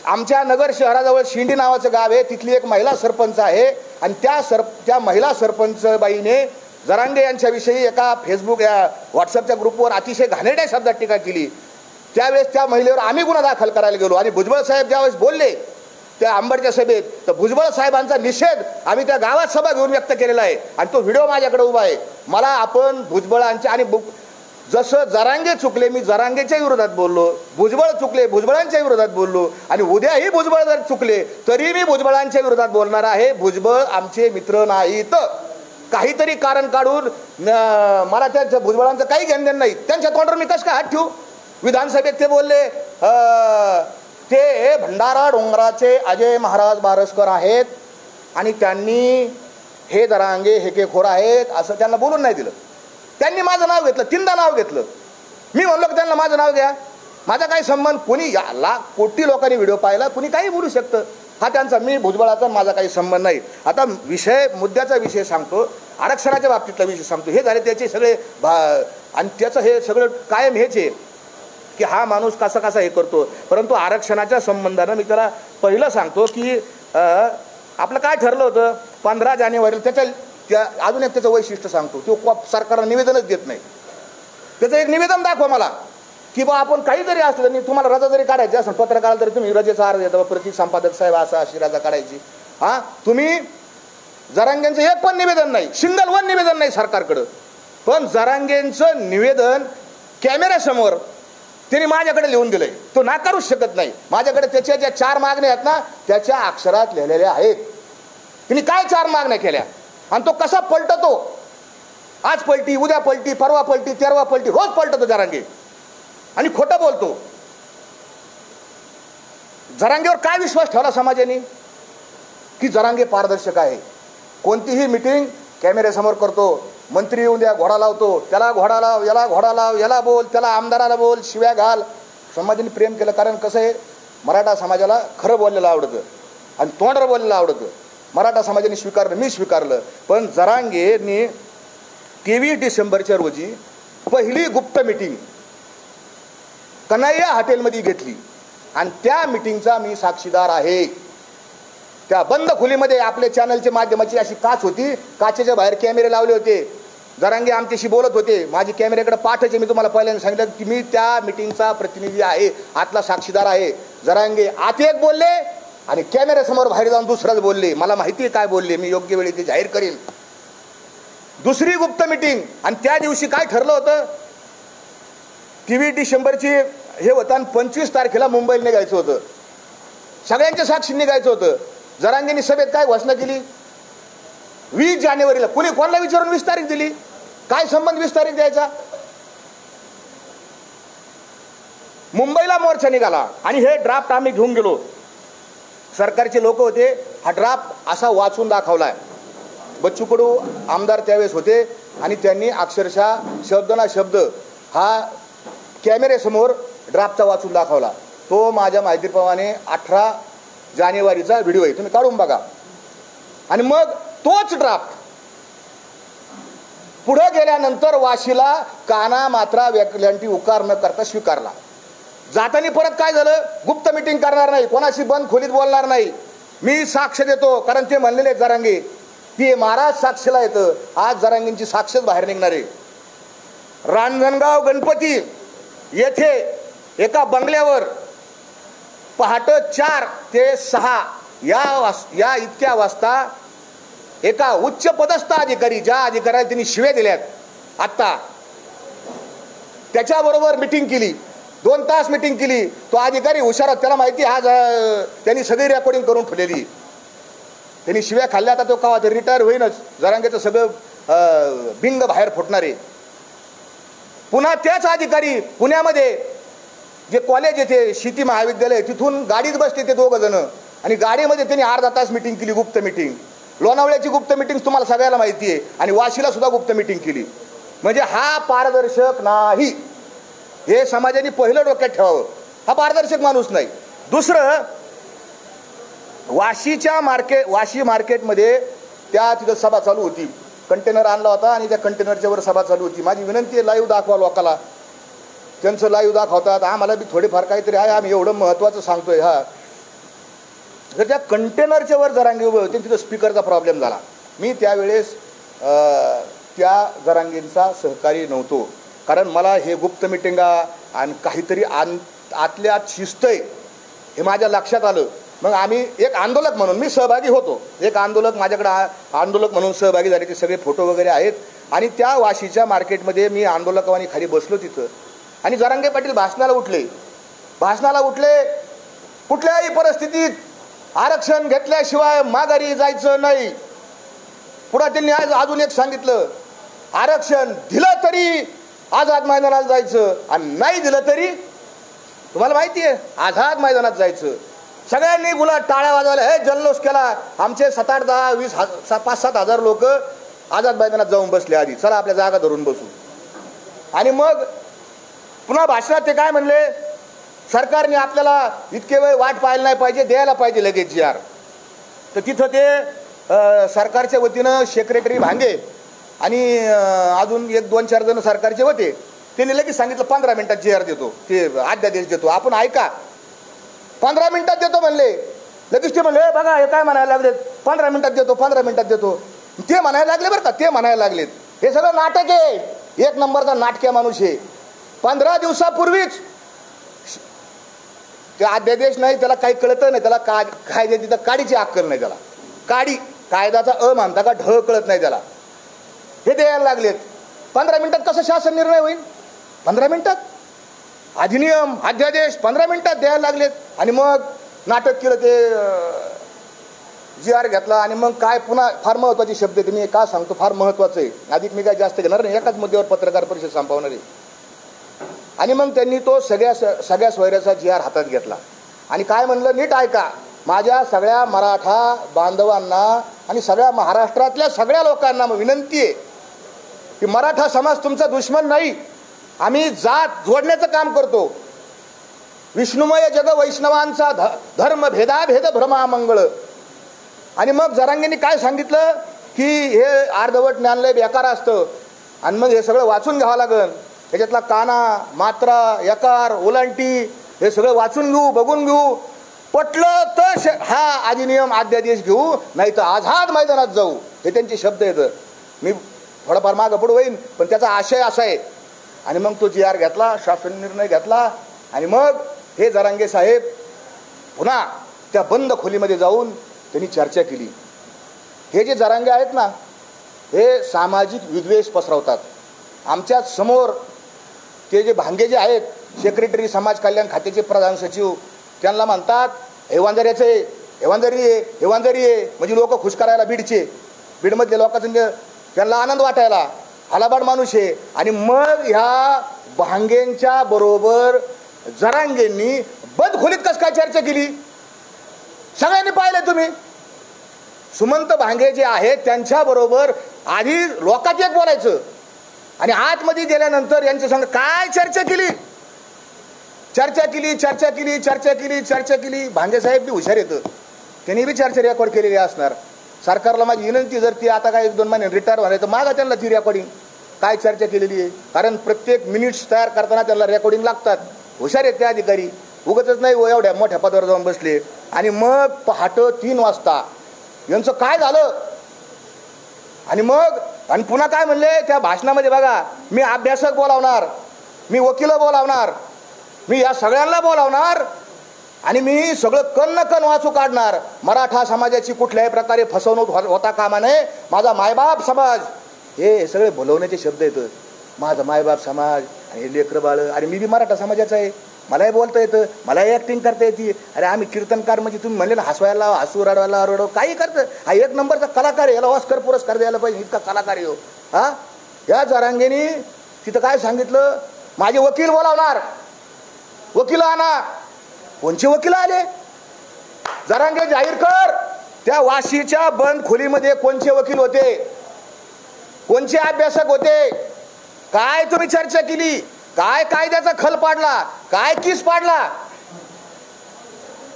आमच्या नगर शहराजवळ शिंडी नावाचं गाव आहे, तिथली एक महिला सरपंच आहे, आणि त्या महिला सरपंच बाईने जरांगे यांच्याविषयी एका फेसबुक या व्हॉट्सअपच्या ग्रुपवर अतिशय घाणेरड्या शब्दात टीका केली. त्यावेळेस त्या महिलेवर आम्ही गुन्हा दाखल करायला गेलो, आणि भुजबळ साहेब ज्यावेळेस बोलले त्या आंबडच्या सभेत, तर भुजबळ साहेबांचा निषेध आम्ही त्या गावात सभा घेऊन व्यक्त केलेला आहे, आणि तो व्हिडिओ माझ्याकडे उभा आहे. मला आपण भुजबळांच्या, आणि जसं जरांगे चुकले मी जरांगेच्या विरोधात बोललो, भुजबळ चुकले भुजबळांच्या विरोधात बोललो, आणि उद्याही भुजबळ जर चुकले तरी मी भुजबळांच्या विरोधात बोलणार आहे. भुजबळ आमचे मित्र नाहीत. काहीतरी कारण काढून मला त्या भुजबळांचं काही घेणं नाही. त्यांच्या तोंडावर मी कसं काय हात ठेवू? विधानसभेत ते बोलले ते भंडारा डोंगराचे अजय महाराज बारसकर आहेत, आणि त्यांनी हे जरांगे हेकेखोर आहेत असं त्यांना बोलून नाही दिलं. त्यांनी माझं नाव घेतलं, 3दा नाव घेतलं. मी म्हणलो की त्यांना माझं नाव घ्या, माझा काही संबंध. कोणी लाख कोटी लोकांनी व्हिडिओ पाहिला, कोणी काही बोलू शकतं. हा त्यांचा, मी भुजबळाचा माझा काही संबंध नाही. आता मुद्द्याचा विषय सांगतो, आरक्षणाच्या बाबतीतला विषय सांगतो. हे झाले त्याचे सगळे आणि त्याचं हे सगळं कायम हेच आहे की हा माणूस कसा कसा हे करतो. परंतु आरक्षणाच्या संबंधानं मी त्याला पहिलं सांगतो की आपलं काय ठरलं होतं 15 जानेवारीला. अजून एक त्याचं वैशिष्ट्य सांगतो, तो सरकारला निवेदनच देत नाही. त्याचं एक निवेदन दाखवा मला की बा आपण काहीतरी असलं नाही, तुम्हाला रजा जरी काढायची असेल पत्रकाराला तरी तुम्ही रजेचा अर्ज देता, प्रति संपादक साहेब असं अशी रजा काढायची. हा, तुम्ही जरांगेंचं एक पण निवेदन नाही, सिंगल वन निवेदन नाही सरकारकडं. पण जरांगेंचं निवेदन कॅमेऱ्यासमोर त्यांनी माझ्याकडे लिहून दिलंय, तो नाकारूच शकत नाही. माझ्याकडे त्याच्या ज्या 4 मागण्या आहेत ना त्याच्या अक्षरात लिहिलेल्या आहेत. त्यांनी काय 4 मागण्या केल्या, आणि तो कसा पलटतो, आज पलटी, उद्या पलटी, परवा पलटी, तेरवा पलटी, रोज पलटतो जरांगे, आणि खोटं बोलतो. जरांगेवर काय विश्वास ठेवला समाजाने की जरांगे पारदर्शक आहे. कोणतीही मीटिंग कॅमेऱ्यासमोर करतो, मंत्री येऊन द्या घोडा लावतो, त्याला घोडा लाव, याला घोडा लाव, याला बोल, त्याला आमदाराला बोल, शिव्या घाल. समाजाने प्रेम केलं, कारण कसं आहे, मराठा समाजाला खरं बोललेलं आवडतं आणि तोंडावर बोललेलं आवडतं. मराठा समाजाने स्वीकारलं, मी स्वीकारलं. पण जरांगेने 23 डिसेंबरच्या रोजी पहिली गुप्त मीटिंग कन्हैया हॉटेलमध्ये घेतली, आणि त्या मीटिंगचा मी साक्षीदार आहे. त्या बंद खोलीमध्ये आपल्या चॅनलच्या माध्यमाची अशी काच होती, काचेच्या बाहेर कॅमेरे लावले होते. जरांगे आमच्याशी बोलत होते, माझी कॅमेऱ्याकडे पाठायचे. मी तुम्हाला पहिल्यांदा सांगितलं की मी त्या मीटिंगचा प्रतिनिधी आहे, आतला साक्षीदार आहे. जरांगे आत एक बोलले आणि कॅमेऱ्यासमोर बाहेर जाऊन दुसराच बोलले. मला माहिती आहे काय बोलले, मी योग्य वेळी ते जाहीर करेन. दुसरी गुप्त मीटिंग, आणि त्या दिवशी काय ठरलं होतं, 23 डिसेंबरची हे होतं, आणि 25 तारखेला मुंबईला निघायचं होतं. सगळ्यांच्या साक्षी निघायचं होतं. जरांगेंनी सभेत काय घोषणा केली, 20 जानेवारीला. कोणी कोणाला विचारून 20 तारीख दिली, काय संबंध 20 तारीख द्यायचा. मुंबईला मोर्चा निघाला, आणि हे ड्राफ्ट आम्ही घेऊन गेलो. सरकारचे लोक होते, हा ड्राफ्ट असा वाचून दाखवलाय. बच्चू कडू आमदार त्यावेळेस होते, आणि त्यांनी अक्षरशः शब्द ना शब्द हा कॅमेऱ्यासमोर ड्राफ्टचा वाचून दाखवला. तो माझ्या माहितीप्रमाणे 18 जानेवारीचा व्हिडिओ आहे, तुम्ही काढून बघा. आणि मग तोच ड्राफ्ट पुढे गेल्यानंतर वाशीला काना मात्रा व्याकल्यांटी उकार न करता स्वीकारला. जाताना परत काय झालं, गुप्त मीटिंग करणार नाही, कोणाशी बंद खोलीत बोलणार नाही, मी साक्ष देतो. कारण ते म्हणलेले जरांगे ती महाराज साक्षीला येतं. आज जरांगेंची साक्षच बाहेर निघणार आहे. रांजणगाव गणपती येथे एका बंगल्यावर पहाटे 4 ते 6 या इतक्या वाजता एका उच्च पदस्थ अधिकारी, ज्या अधिकाऱ्याला त्यांनी शिव्या दिल्यात आत्ता, त्याच्याबरोबर मिटिंग केली. 2 तास मिटिंग केली. तो अधिकारी हुशार, त्याला माहिती आज त्यांनी सगळी रेकॉर्डिंग करून ठेवलेली. त्यांनी शिव्या खाल्ल्या. आता तो का रिटायर होईनच. जरांगेचं सगळं बिंग बाहेर फुटणार आहे. पुन्हा त्याच अधिकारी पुण्यामध्ये जे कॉलेज येते शेती महाविद्यालय, तिथून गाडीत बसले ते 2 जण आणि गाडीमध्ये त्यांनी अर्धा तास मिटिंग केली, गुप्त मिटिंग. लोणावळ्याची गुप्त मिटिंग तुम्हाला सगळ्याला माहिती आहे आणि वाशीला सुद्धा गुप्त मिटिंग केली. म्हणजे हा पारदर्शक नाही, हे समाजाने पहिलं डोक्यात ठेवावं. हा पारदर्शक माणूस नाही. दुसरं, वाशी मार्केटमध्ये त्या तिथं सभा चालू होती. कंटेनर आणला होता आणि त्या कंटेनरच्या वर सभा चालू होती. माझी विनंती आहे, लाईव्ह दाखवा लोकाला. त्यांचं लाईव्ह दाखवतात, आम्हाला बी थोडेफार काहीतरी आहे, आम्ही एवढं महत्त्वाचं सांगतोय. हा, तर त्या कंटेनरच्या वर जरांगे उभे होते, तिथं स्पीकरचा प्रॉब्लेम झाला. मी त्यावेळेस त्या जरांगेंचा सहकारी नव्हतो, कारण मला हे गुप्त मिटिंगा आणि काहीतरी आतल्या आत शिस्त आहे हे माझ्या लक्षात आलं. मग आम्ही एक आंदोलक म्हणून मी सहभागी होतो. एक आंदोलक माझ्याकडे आंदोलक म्हणून सहभागी झाले, ते सगळे फोटो वगैरे आहेत. आणि त्या वाशीच्या मार्केटमध्ये मी आंदोलकावानी खाली बसलो तिथं आणि जरांगे पाटील भाषणाला उठले. कुठल्याही परिस्थितीत आरक्षण घेतल्याशिवाय माघारी जायचं नाही. पुढे त्यांनी आज अजून एक सांगितलं, आरक्षण दिलं तरी आझाद मैदानात जायचं आणि नाही दिलं तरी तुम्हाला माहिती आहे आझाद मैदानात जायचं. सगळ्यांनी गुलाब टाळ्या वाजवल्या, हे जल्लोष केला. आमचे 7, 8, 10, 20, 5-7 हजार लोक आझाद मैदानात जाऊन बसले. आधी चला आपल्या जागा धरून बसू. आणि मग पुन्हा भाषणात ते काय म्हणले, सरकारने आपल्याला इतके वेळ वाट पाहायला नाही पाहिजे, द्यायला पाहिजे लगेच GR. तर तिथं ते सरकारच्या वतीनं सेक्रेटरी भांगे आणि अजून 1-2-4 जण सरकारचे होते, त्यांनी लगेच सांगितलं 15 मिनिटात GR देतो, ते अध्यादेश देतो. आपण ऐका, 15 मिनिटात देतो म्हणले. लगेच ते म्हणले, बघा हे काय म्हणायला लागलेत, 15 मिनिटात देतो, 15 मिनिटात देतो. ते म्हणायला लागले बरं का, ते म्हणायला लागलेत. हे सगळं नाटक आहे, 1 नंबरचा नाटक्या माणूस आहे. 15 दिवसापूर्वीच ते अध्यादेश नाही, त्याला काही कळत नाही, त्याला कायदे तिथं काडीची अक्कल नाही, त्याला कायद्याचा मानता का ढ कळत नाही त्याला. हे द्यायला लागलेत. 15 मिनिटात कसं शासन निर्णय होईल? 15 मिनिटात अधिनियम अध्यादेश 15 मिनिटात द्यायला लागलेत. आणि मग नाटक केलं, ते GR घेतला. आणि मग काय, पुन्हा फार महत्वाचे शब्द आहेत, मी का सांगतो, फार महत्वाचं आहे. अधिक मी काय जास्त घेणार नाही, एकाच मुद्द्यावर पत्रकार परिषद संपवणार आहे. आणि मग त्यांनी तो सगळ्या सोयऱ्याचा GR हातात घेतला आणि काय म्हणलं, नीट ऐका, माझ्या सगळ्या मराठा बांधवांना आणि सगळ्या महाराष्ट्रातल्या सगळ्या लोकांना विनंती आहे की मराठा समाज तुमचा दुश्मन नाही. आम्ही जात जोडण्याचं काम करतो. विष्णुमय जग वैष्णवांचा धर्म भेदाभेद भ्रमामंगळ. आणि मग जरांगेंनी काय सांगितलं की हे अर्धवट ज्ञानलय बेकार असतं आणि मग हे सगळं वाचून घ्यावं लागेल. त्याच्यातला काना, मात्रा, यकार, ओलांटी हे सगळं वाचून घेऊ, बघून घेऊ. पटलं तर हा अधिनियम अध्यादेश घेऊ, नाही तर आझाद मैदानात जाऊ. हे त्यांचे शब्द आहेत. मी थोडाफार मागं पुढं होईन, पण त्याचा आशय असा आहे. आणि मग तो GR घेतला, शासन निर्णय घेतला. आणि मग हे जरांगे साहेब पुन्हा त्या बंद खोलीमध्ये जाऊन त्यांनी चर्चा केली. हे जे जरांगे आहेत ना, हे सामाजिक विद्वेष पसरवतात. आमच्या समोर ते जे भांगे जे आहेत, सेक्रेटरी समाज कल्याण खात्याचे प्रधान सचिव, त्यांना म्हणतात हेवांजऱ्याचे हेवांजरी आहे, म्हणजे लोक खुश करायला बीडमधल्या लोकांचं त्यांना आनंद वाटायला, हलाबाड माणूस आहे. आणि मग ह्या भांगेंच्या बरोबर जरांगेंनी बंद खोलीत कस काय चर्चा केली, सगळ्यांनी पाहिलं तुम्ही. सुमंत भांगे जे आहेत त्यांच्याबरोबर आधी लोकात एक बोलायचं आणि आतमध्ये गेल्यानंतर यांच्या संग काय चर्चा केली. भांगे साहेब बी हुशार येतं, त्यांनी बी चर्चा रेकॉर्ड केलेली असणार. सरकारला माझी विनंती, जर ती आता काय 1-2 महिने रिटायर होणार तर मागा त्यांना ती रेकॉर्डिंग काय चर्चा केलेली आहे. कारण प्रत्येक मिनिट्स तयार करताना त्यांना रेकॉर्डिंग लागतात. हुशार आहेत ते अधिकारी, उगतच नाही एवढ्या मोठ्या पदावर जाऊन बसले. आणि मग पहाटे 3 वाजता यांचं काय झालं, आणि मग आणि पुन्हा काय म्हणले त्या भाषणामध्ये बघा, मी अभ्यासक बोलावणार, मी वकील बोलावणार, मी या सगळ्यांना बोलावणार आणि मी सगळं कण वाचू काढणार. मराठा समाजाची कुठल्याही प्रकारे फसवणूक होता कामा नये. माझा मायबाप समाज, हे सगळे बोलवण्याचे शब्द येतं. माझा मायबाप समाज आणि लेकरं बाळ. अरे मी बी मराठा समाजाचा आहे, मलाही बोलता येतं, मलाही ॲक्टिंग करता येते. अरे आम्ही कीर्तनकार म्हणजे तुम्ही म्हणले ना हसवायला, हसू रडवायला, रडव काही करतं. हा एक नंबरचा कलाकार आहे, याला ऑस्कर पुरस्कार द्यायला पाहिजे, इतका कलाकार आहे हो. हा या जरांगेनी तिथं काय सांगितलं, माझे वकील बोलावणार, वकील आणा. कोणचे वकील आले? जरांगे जाहीर कर, त्या वाशीच्या बंद खोलीमध्ये कोणचे वकील होते, कोणचे अभ्यासक होते, काय तुम्ही चर्चा केली, काय कायद्याचा खल पाडला, काय किस पाडला?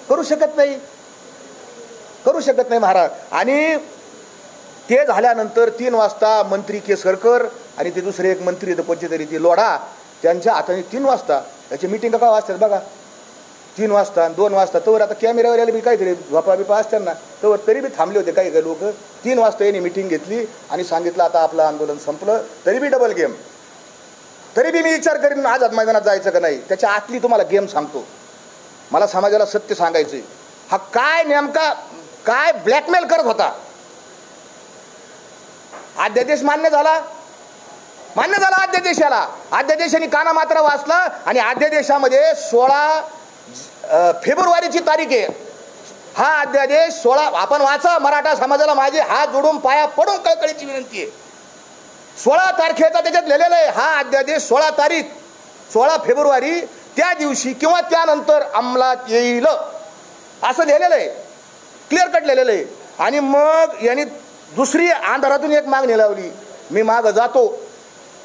करू शकत नाही, करू शकत नाही महाराज. आणि ते झाल्यानंतर 3 वाजता मंत्री केसरकर आणि ते दुसरे एक मंत्री कोणते तरी ते लोढा, त्यांच्या हाताने 3 वाजता त्याची मीटिंग का वाजतात बघा, 3 वाजता आणि 2 वाजता. तवर आता कॅमेरावर यायला बी काहीतरी झोपा बिपा असतात ना, तवर तरी बी थांबले होते काही काही लोक. 3 वाजता यांनी मीटिंग घेतली आणि सांगितलं आता आपलं आंदोलन संपलं. तरी बी डबल गेम, तरी बी मी विचार करीन आझाद मैदानात जायचं का नाही. त्याच्या आतली तुम्हाला गेम सांगतो, मला समाजाला सत्य सांगायचंय. हा काय नेमका काय ब्लॅकमेल करत होता. अध्यादेश मान्य झाला, मान्य झाला अध्यादेशाला. अध्यादेशाने काना मात्र वाचला आणि अध्यादेशामध्ये 16 फेब्रुवारीची तारीख आहे. हा अध्यादेश 16 आपण वाचा. मराठा समाजाला माझे हात जोडून पाया पडून कळकळीची विनंती आहे. 16 तारखेचा त्याच्यात लिहिलेलं आहे. हा अध्यादेश 16 तारीख 16 फेब्रुवारी त्या दिवशी किंवा त्यानंतर अंमलात येईल असं लिहिलेलं आहे, क्लिअर कट लिहिलेलं आहे. आणि मग यांनी दुसरी अंधारातून एक मागणी लावली, मी माग जातो.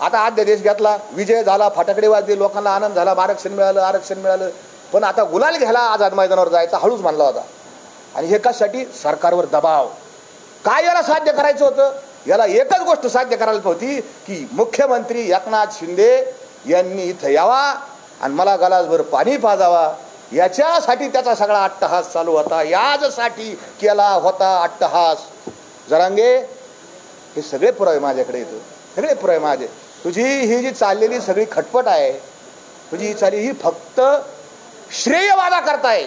आता अध्यादेश घेतला, विजय झाला, फटाकडे वाजले, लोकांना आनंद झाला, आरक्षण मिळालं, आरक्षण मिळालं. पण आता गुलाल घ्यायला आझाद मैदानावर जायचा हळूच मानला होता. आणि हे कशासाठी? सरकारवर दबाव. काय याला साध्य करायचं होतं? याला एकच गोष्ट साध्य करायला होती की मुख्यमंत्री एकनाथ शिंदे यांनी इथं यावा आणि मला गलासभर पाणी पाजावा. याच्यासाठी त्याचा सगळा अट्टहास चालू होता, यासाठी केला होता अट्टहास. जरांगे हे सगळे पुरावे माझ्याकडे येतो, सगळे पुरावे माझे. तुझी ही जी चाललेली सगळी खटपट आहे, तुझी ही चालली ही फक्त श्रेयवादा करताय,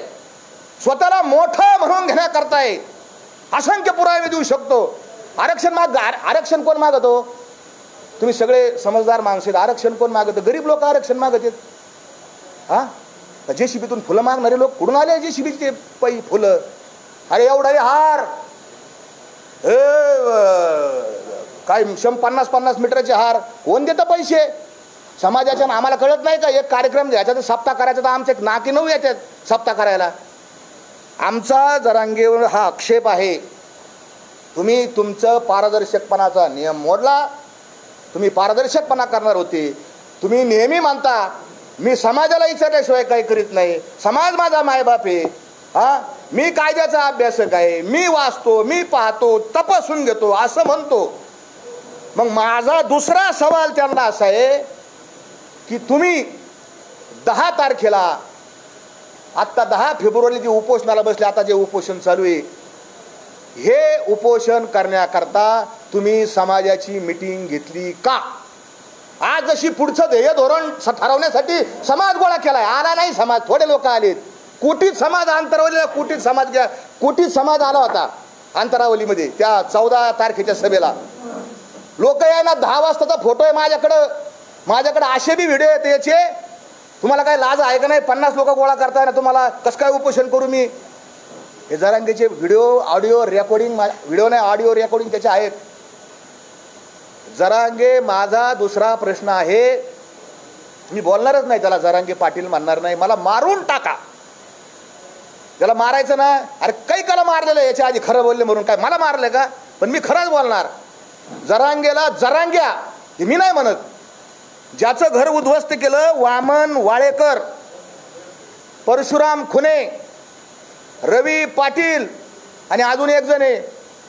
स्वतःला मोठं म्हणून घेण्याकरताय. असंख्य पुरावे मी देऊ शकतो. आरक्षण कोण मागतो? तुम्ही सगळे समजदार माणसं आहेत. आरक्षण कोण मागत? गरीब लोक आरक्षण मागत आहेत. हा जेसीबीतून फुलं मागणारे लोक कुठून आले? जेसीबीचे पै फुलं. अरे एवढा हार, काय 50-50 मीटरचे हार कोण देतं पैसे? समाजाच्या आम्हाला कळत नाही का? एक कार्यक्रम घ्यायचा तर सप्ताह करायचा, तर आमचे नाकी 9 येतात सप्ताह करायला. आमचा जरांगेवर हा आक्षेप आहे. तुम्ही तुमचं पारदर्शकपणाचा नियम मोडला. तुम्ही पारदर्शकपणा करणार होते. तुम्ही नेहमी मानता मी समाजाला विचारल्याशिवाय काही करीत नाही, समाज माझा मायबाप आहे. हा मी कायद्याचा अभ्यासक आहे, मी वाचतो, मी पाहतो, तपासून घेतो असं म्हणतो. मग माझा दुसरा सवाल त्यांना असा आहे की तुम्ही 10 तारखेला आत्ता 10 फेब्रुवारी जे उपोषणाला बसले, आता जे उपोषण चालू आहे, हे उपोषण करण्याकरता तुम्ही समाजाची मीटिंग घेतली का? आज जशी पुढचं ध्येय धोरण ठरवण्यासाठी समाज गोळा केलाय, आला नाही समाज, थोडे लोक आलेत. कोटीत समाज अंतरावलीला, कोटीत समाज आला होता अंतरावलीमध्ये त्या 14 तारखेच्या सभेला. लोक यायला 10 वाजताचा फोटो आहे माझ्याकडे असे बी व्हिडिओ आहेत याचे. तुम्हाला काय लाज आहे का नाही? 50 लोक गोळा करताय ना, तुम्हाला कसं काय उपोषण करू मी? हे जरांगेचे व्हिडिओ, ऑडिओ रेकॉर्डिंग, व्हिडिओ नाही ऑडिओ रेकॉर्डिंग त्याचे आहेत. जरांगे माझा दुसरा प्रश्न आहे, मी बोलणारच नाही त्याला, जरांगे पाटील म्हणणार नाही, मला मारून टाका. त्याला मारायचं ना, अरे काही काला मारलेलं याच्या आधी खरं बोलले म्हणून काय मला मारलं का? पण मी खरंच बोलणार. जरांगेला जरांग्या हे मी नाही म्हणत. ज्याचं घर उद्ध्वस्त केलं, वामन वाळेकर, परशुराम खुने, रवी पाटील आणि अजून एक जण आहे,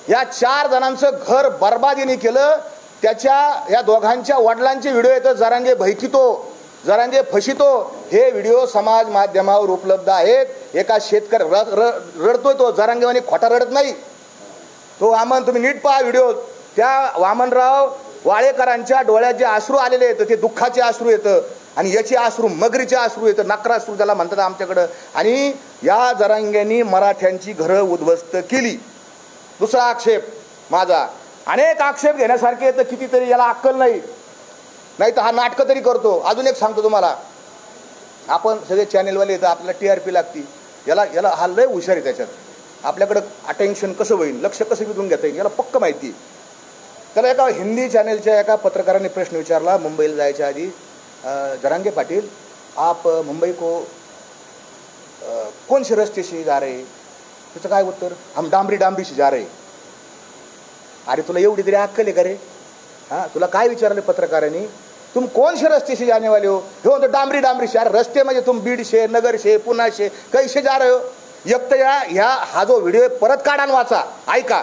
या 4 जणांचं घर बर्बादीने केलं. त्याच्या या दोघांच्या वडिलांचे व्हिडिओ येतात. जरांगे भयकितो, जरांगे फशितो, हे व्हिडिओ समाज माध्यमावर उपलब्ध आहेत. एका शेतकरी रडतोय, तो जरांगेवानी खोटा रडत नाही. तो वामन तुम्ही नीट पहा व्हिडिओ, त्या वामनराव वाळेकरांच्या डोळ्यात जे अश्रू आलेले येतं ते दुःखाचे अश्रू येतं आणि याचे अश्रू मगरीचे अश्रू येतं, नक्राश्रू ज्याला म्हणतात आमच्याकडं. आणि या जरांग्यांनी मराठ्यांची घरं उद्ध्वस्त केली. दुसरा आक्षेप माझा, अनेक आक्षेप घेण्यासारखे येतं, कितीतरी याला अक्कल नाही, नाही तर हा नाटकं तरी करतो. अजून एक सांगतो तुम्हाला, आपण सगळे चॅनेलवाले येतं, आपल्याला TRP लागती, याला हा लय हुशार आहे. त्याच्यात आपल्याकडं अटेन्शन कसं होईल, लक्ष कसं विधून घेता येईल याला पक्क माहिती. त्याला एका हिंदी चॅनेलच्या एका पत्रकाराने प्रश्न विचारला मुंबईला जायच्या आधी, जरांगे पाटील आप मुंबई को कौन से रस्ते से जा रहे? त्याचं काय उत्तर, हम डांबरी से जा रहे. अरे तुला एवढी तरी अक्कल आहे का रे? हां, तुला काय विचारले पत्रकारांनी, तुम कौन से रस्ते से जाने वाले हो? हे म्हणतो डांबरी से. अरे रस्ते म्हणजे तुम बीड से, नगर से, पुणे से, कैसे जा रहे हो? एक तर हा जो व्हिडिओ परत काढा आणि वाचा, ऐका.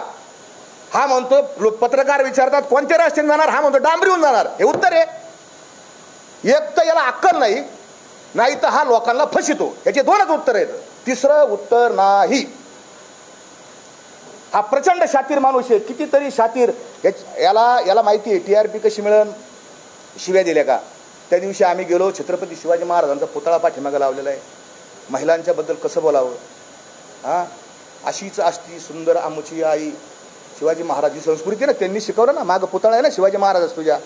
हा म्हणतो, पत्रकार विचारतात कोणत्या रस्त्याने जाणार, हा म्हणतो डांबरीहून जाणार. हे उत्तर आहे. एक तर याला अक्कल नाही, नाही तर हा लोकांना फसितो. याचे दोनच उत्तर आहेत, तिसरं उत्तर नाही. हा प्रचंड शातीर माणूस आहे, कितीतरी शातीर. याला माहिती आहे TRP कशी मिळेल, शिव्या दिल्या का. त्या दिवशी आम्ही गेलो, छत्रपती शिवाजी महाराजांचा पुतळा पाठीमागे लावलेला आहे, महिलांच्याबद्दल कसं बोलावं, हां अशीच असती सुंदर आमची आई. शिवाजी महाराज ही संस्कृती ना, त्यांनी शिकवलं ना, मागं पुतळा आहे ना शिवाजी महाराज तुझ्या.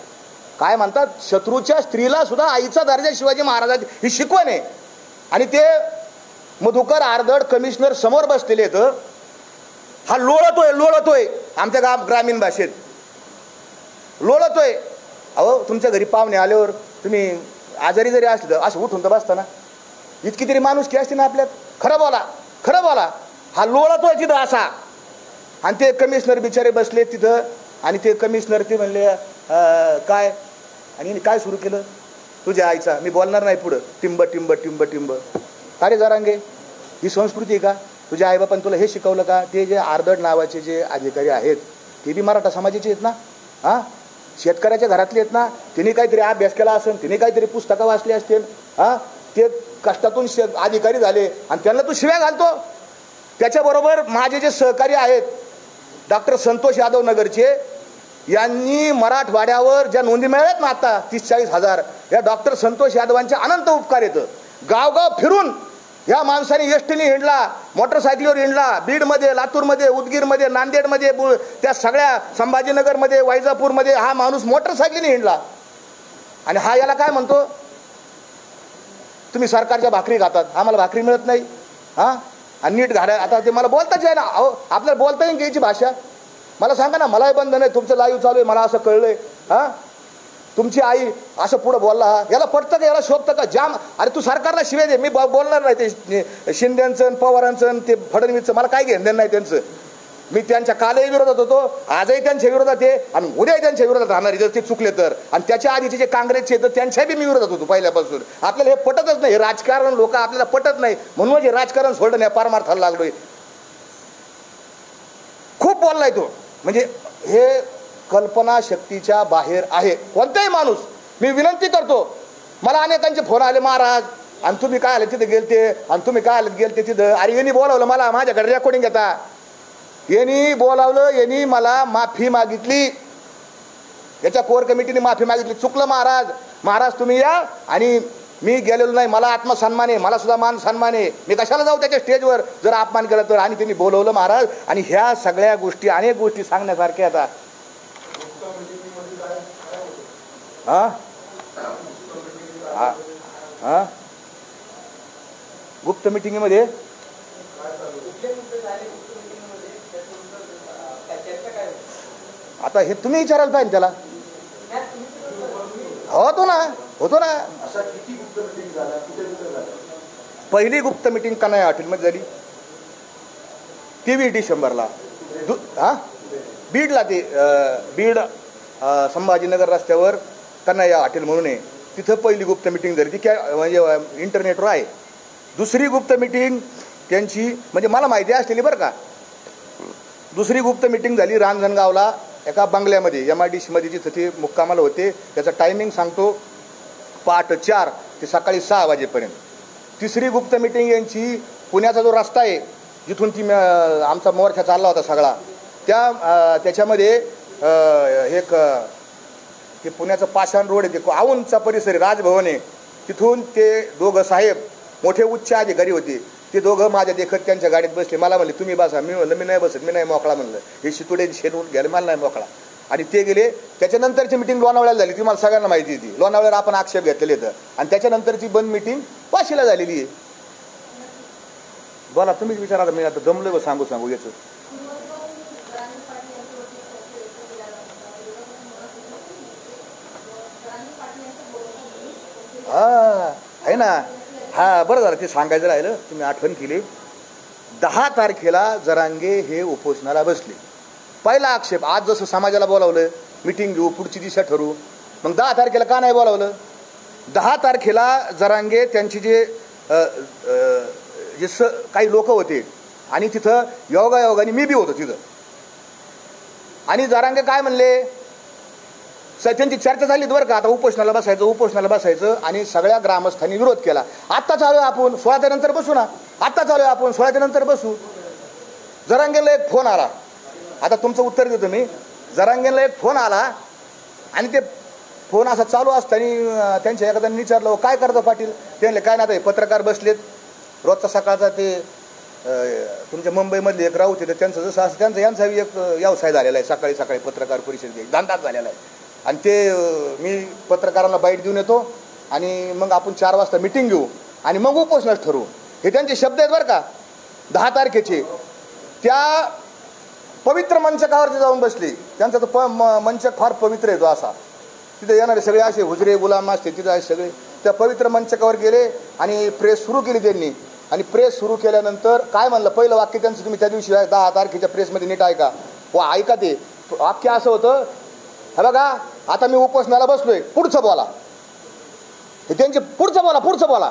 काय म्हणतात, शत्रूच्या स्त्रीला सुद्धा आईचा दर्जा शिवाजी महाराजांची ही शिकवण आहे. आणि ते मधुकर आर्दड कमिशनर समोर बसलेले आहेत, हा लोळतोय आमच्या ग्रामीण भाषेत लोळतोय. अहो तुमच्या घरी पाहुणे आल्यावर तुम्ही आजारी जरी असले तर असं उठून तर बसताना, इतकी तरी माणुसकी असते ना आपल्यात. खरं बोला. हा लोळतोय तिथं असा. आणि ते कमिशनर बिचारे बसले तिथं, आणि ते कमिशनर ते म्हणले काय, आणि काय सुरू केलं, तुझ्या आईचा, मी बोलणार नाही पुढं, टिंब टिंब टिंब टिंब. अरे जरांगे, ही संस्कृती आहे का? तुझ्या आईबापान तुला हे शिकवलं का? ते जे आर्दड नावाचे जे अधिकारी आहेत ते बी मराठा समाजाचे आहेत ना, हां शेतकऱ्याच्या घरातले आहेत ना, तिने काहीतरी अभ्यास केला असेल, तिने काहीतरी पुस्तकं वाचली असतील, हां ते कष्टातून अधिकारी झाले आणि त्यांना तू शिव्या घालतो. त्याच्याबरोबर माझे जे सहकारी आहेत डॉक्टर संतोष यादव नगरचे, यांनी मराठवाड्यावर ज्या नोंदी मिळाल्यात ना आता 30-40 हजार, या डॉक्टर संतोष यादवांचे अनंत उपकार येतं. गावगाव फिरून या माणसाने एसटीने हिंडला, मोटरसायकलीवर हिंडला, बीडमध्ये, लातूरमध्ये, उदगीरमध्ये, नांदेडमध्ये, त्या सगळ्या संभाजीनगरमध्ये, वैजापूरमध्ये हा माणूस मोटरसायकलीने हिंडला. आणि हा याला काय म्हणतो, तुम्ही सरकारच्या भाकरी खातात, आम्हाला भाकरी मिळत नाही, हां आणि नीट घाला. आता ते मला बोलताच आहे ना, अहो आपल्याला बोलता येईल घ्यायची भाषा. मला सांगा ना, मलाही बंद नाही, तुमचं लाईव्ह चालू आहे, मला असं कळलंय, हां तुमची आई असं पुढं बोलला, याला पटतं का, याला शोभतं का? जाम. अरे तू सरकारला शिवे दे, मी बोलणार नाही ते शिंदेचं, पवारांचं, ते फडणवीसचं, मला काय घेणं नाही त्यांचं. मी त्यांच्या कालही विरोधात होतो, आजही त्यांच्या विरोधात आहे आणि उद्याही त्यांच्या विरोधात राहणार जर ते चुकले तर. आणि त्याच्या आधीचे जे काँग्रेसचे तर त्यांच्या बी मी विरोधात होतो पहिल्यापासून. आपल्याला हे पटतच नाही, हे राजकारण लोक आपल्याला पटत नाही, म्हणून हे राजकारण सोडलं नाही, पारमार्थाला लागलोय. खूप बोललाय तो, म्हणजे हे कल्पना शक्तीच्या बाहेर आहे कोणताही माणूस. मी विनंती करतो, मला अनेकांचे फोन आले, महाराज आणि तुम्ही काय आले तिथे गेलते, आणि तुम्ही काय आले गेलते तिथं. अरे यांनी बोलावलं मला, माझ्याकडे रेकॉर्डिंग घेता, यांनी बोलावलं, यांनी मला माफी मागितली, याच्या कोर कमिटीने माफी मागितली. चुकलं महाराज तुम्ही या. आणि मी गेलेलो नाही, मला आत्मसन्मान आहे, मला सुद्धा मान सन्मान आहे, मी कशाला जाऊ त्याच्या स्टेजवर जर अपमान केला तर. आणि त्यांनी बोलवलं महाराज. आणि ह्या सगळ्या गोष्टी, अनेक गोष्टी सांगण्यासारख्या आता. गुप्त मिटिंगमध्ये आता हे तुम्ही विचारायला पाहिजे त्याला. होतो ना. पहिली गुप्त मिटिंग कन्हैया हॉटेलमध्ये झाली 23 डिसेंबरला. बीडला, ते बीड संभाजीनगर रस्त्यावर कन्हैया हॉटेल म्हणून आहे, तिथं पहिली गुप्त मिटिंग झाली. ती काय म्हणजे इंटरनेटवर आहे. दुसरी गुप्त मिटिंग त्यांची म्हणजे मला माहिती असलेली बरं का. दुसरी गुप्त मिटिंग झाली रांजणगावला एका बंगल्यामध्ये, MIDC मध्ये, जिथं ते मुक्कामाला होते. त्याचं टायमिंग सांगतो, पहाटे 4 ते सकाळी 6 वाजेपर्यंत. तिसरी गुप्त मिटिंग यांची पुण्याचा जो रस्ता आहे जिथून ती आमचा मोर्चा चालला होता सगळा, त्याच्यामध्ये एक ते पुण्याचं पाषाण रोड आहे, ते औंधचा परिसर आहे, राजभवन आहे, तिथून ते दोघं साहेब मोठे उच्च अधिकारी होते, ते दोघं माझ्या देखत त्यांच्या गाडीत बसले. मला म्हणले तुम्ही बसा. मी म्हणलं मी नाही बसत, मी नाही मोकळा म्हणलं, हे शितुडे शेणून घ्यायला मला नाही मोकळा. आणि ते गेले. त्याच्यानंतरची मिटिंग लोणावळ्याला झाली, ती मला सगळ्यांना माहिती होती. लोणावळ्यावर आपण आक्षेप घेतलेले होतं आणि त्याच्यानंतरची बंद मिटिंग वाशीला झालेली आहे. बोला तुम्हीच विचारा, मी आता जमलं सांगू याचं. हा आहे ना, हा बरं झालं ते सांगायचं राहिलं, तुम्ही आठवण केली. 10 तारखेला जरांगे हे उपोषणाला बसले. पहिला आक्षेप, आज जसं समाजाला बोलावलं मिटिंग घेऊ पुढची दिशा ठरवू, मग 10 तारखेला का नाही बोलावलं? 10 तारखेला जरांगे त्यांची जे काही लोक होते आणि तिथं योगायोगाने मी बी होतो तिथं, आणि जरांगे काय म्हणले, त्यांची चर्चा झाली बरं का, आता उपोषणाला बसायचं आणि सगळ्या ग्रामस्थांनी विरोध केला. आत्ता चालू आहे आपण 16च्या नंतर बसू ना, आत्ता चालू आहे आपण 16च्या नंतर बसू. जरांगेला एक फोन आला, आता तुमचं उत्तर देतो मी. जरांगेला एक फोन आला आणि ते फोन असा चालू असताना त्यांच्या एखाद्याने विचारलं काय करतो पाटील? ते म्हणले काय ना, आता पत्रकार बसलेत, रोजचा सकाळचा ते तुमच्या मुंबईमधले एक राऊत आहे, त्यांचं जसं असं त्यांचा यांचा एक व्यवसाय झालेला आहे, सकाळी सकाळी पत्रकार परिषद धंदाच झालेला आहे. आणि ते मी पत्रकारांना बाईट देऊन येतो आणि मग आपण 4 वाजता मिटिंग घेऊ आणि मग उपोषणास ठरवू. हे त्यांचे शब्द आहेत बरं का. 10 तारखेचे त्या पवित्र मंचकावरती जाऊन बसले. त्यांचा तो मंचक फार पवित्र आहे तो असा, तिथे येणारे सगळे असे हुजरे गुलाम असते तिथे असे सगळे त्या पवित्र मंचकावर गेले आणि प्रेस सुरू केली त्यांनी. आणि प्रेस सुरू केल्यानंतर काय म्हणलं, पहिलं वाक्य त्यांचं तुम्ही त्या दिवशी 10 तारखेच्या प्रेसमध्ये नीट ऐका, ऐका. ते वाक्य असं होतं, हे बघा आता मी उपोषणाला बसलोय, पुढचं बोला. हे त्यांचे पुढचं बोला.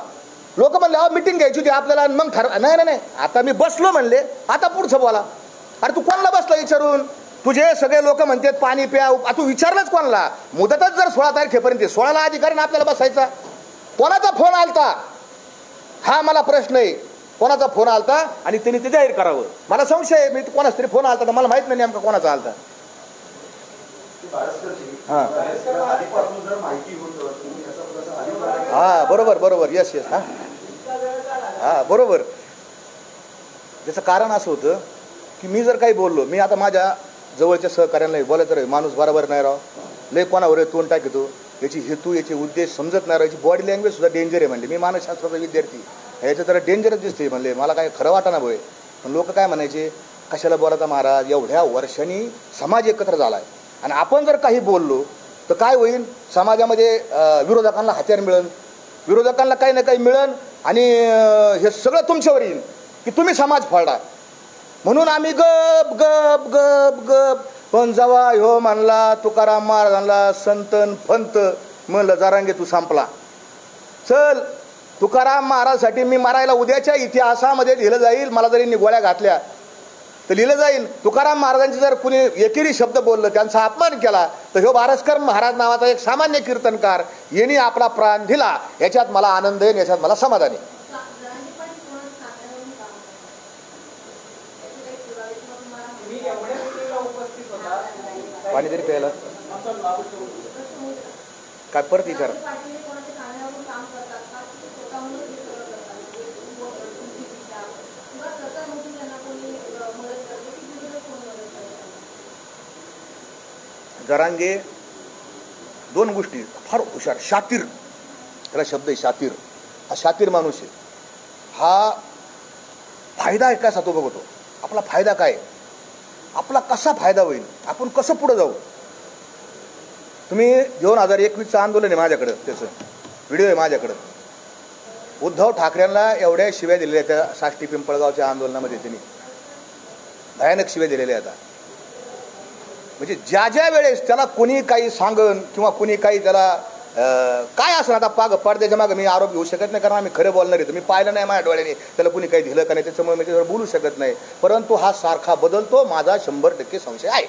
लोक म्हणले अहो मिटिंग घ्यायची होती आपल्याला, मग नाही आता मी बसलो म्हणले, आता पुढचं बोला. अरे तू कोणाला बसला विचारून? तुझे सगळे लोक म्हणतात पाणी प्या, तू विचारलंच कोणाला? मुदतच जर 16 तारखेपर्यंत, 16ला अधिकारी ना आपल्याला बसायचा. कोणाचा फोन आलता हा मला प्रश्न आहे, कोणाचा फोन आलता आणि त्यांनी ते जाहीर करावं. मला संशय आहे, मी कोणाचा तरी फोन आलता तर मला माहित नाही नेमका कोणाचा आलता. हा बरोबर यस हा बरोबर. त्याचं कारण असं होतं की मी जर काही बोललो, मी आता माझ्या जवळच्या सहकार्यांना बोलायचं रे माणूस बरोबर नाही राव, लय कोणावर तोंड टाकतो, याची हेतू याचे उद्देश समजत नाही राव, याची बॉडी लँग्वेज सुद्धा डेंजर आहे म्हणले. मी मानसशास्त्राचा विद्यार्थी, याचं जरा डेंजरच दिसते म्हणले, मला काय खरं वाटाना भोय. पण लोक काय म्हणायचे, कशाला बोलायचा महाराज, एवढ्या वर्षांनी समाज एकत्र झाला आहे आणि आपण जर काही बोललो तर काय होईल, समाजामध्ये विरोधकांना हत्यार मिळेल, विरोधकांना काही ना काही मिळेल आणि हे सगळं तुमच्यावर येईल की तुम्ही समाज फोडा. म्हणून आम्ही गप गप गप गप. पण जेव्हा ह्यो म्हणला तुकाराम महाराजांना संतन फंत, म्हणलं जरांगे तू संपला. चल तुकाराम महाराजसाठी मी मरायला उद्याच्या इतिहासामध्ये लिहिलं जाईल. मला जरी गोळ्या घातल्या तर लिहिलं जाईल, तुकाराम महाराजांचे जर कुणी एकेरी शब्द बोललं, त्यांचा अपमान केला, तर ह्यो भारस्कर महाराज नावाचा एक सामान्य कीर्तनकार यांनी आपला प्राण दिला. याच्यात मला आनंद आहे, याच्यात मला समाधान आहे. पाणी तरी प्यायला काय परत विचार. जरांगे 2 गोष्टी फार हुशार, शातीर, त्याला शब्द आहे शातीर. हा शातीर माणूस आहे. हा फायदा आहे का तो बघतो, आपला फायदा काय, आपला कसा फायदा होईल, आपण कसं पुढे जाऊ. तुम्ही 2021चं आंदोलन आहे माझ्याकडं, त्याचं व्हिडिओ आहे माझ्याकडं. उद्धव ठाकरेंना एवढ्या शिव्या दिलेल्या त्या साष्टी पिंपळगावच्या आंदोलनामध्ये त्यांनी भयानक शिव्या दिलेल्या आता. म्हणजे ज्या वेळेस त्याला कोणी काही सांगन किंवा कोणी काही त्याला काय असं, आता पडद्याच्या मागं मी आरोप घेऊ शकत नाही, कारण आम्ही खरं बोलणार आहे. मी पाहिलं नाही माझ्या डोळ्याने त्याला कोणी काही दिलं का नाही, त्याच्यामुळे मी त्याच्यावर बोलू शकत नाही. परंतु हा सारखा बदलतो, माझा 100% संशय आहे.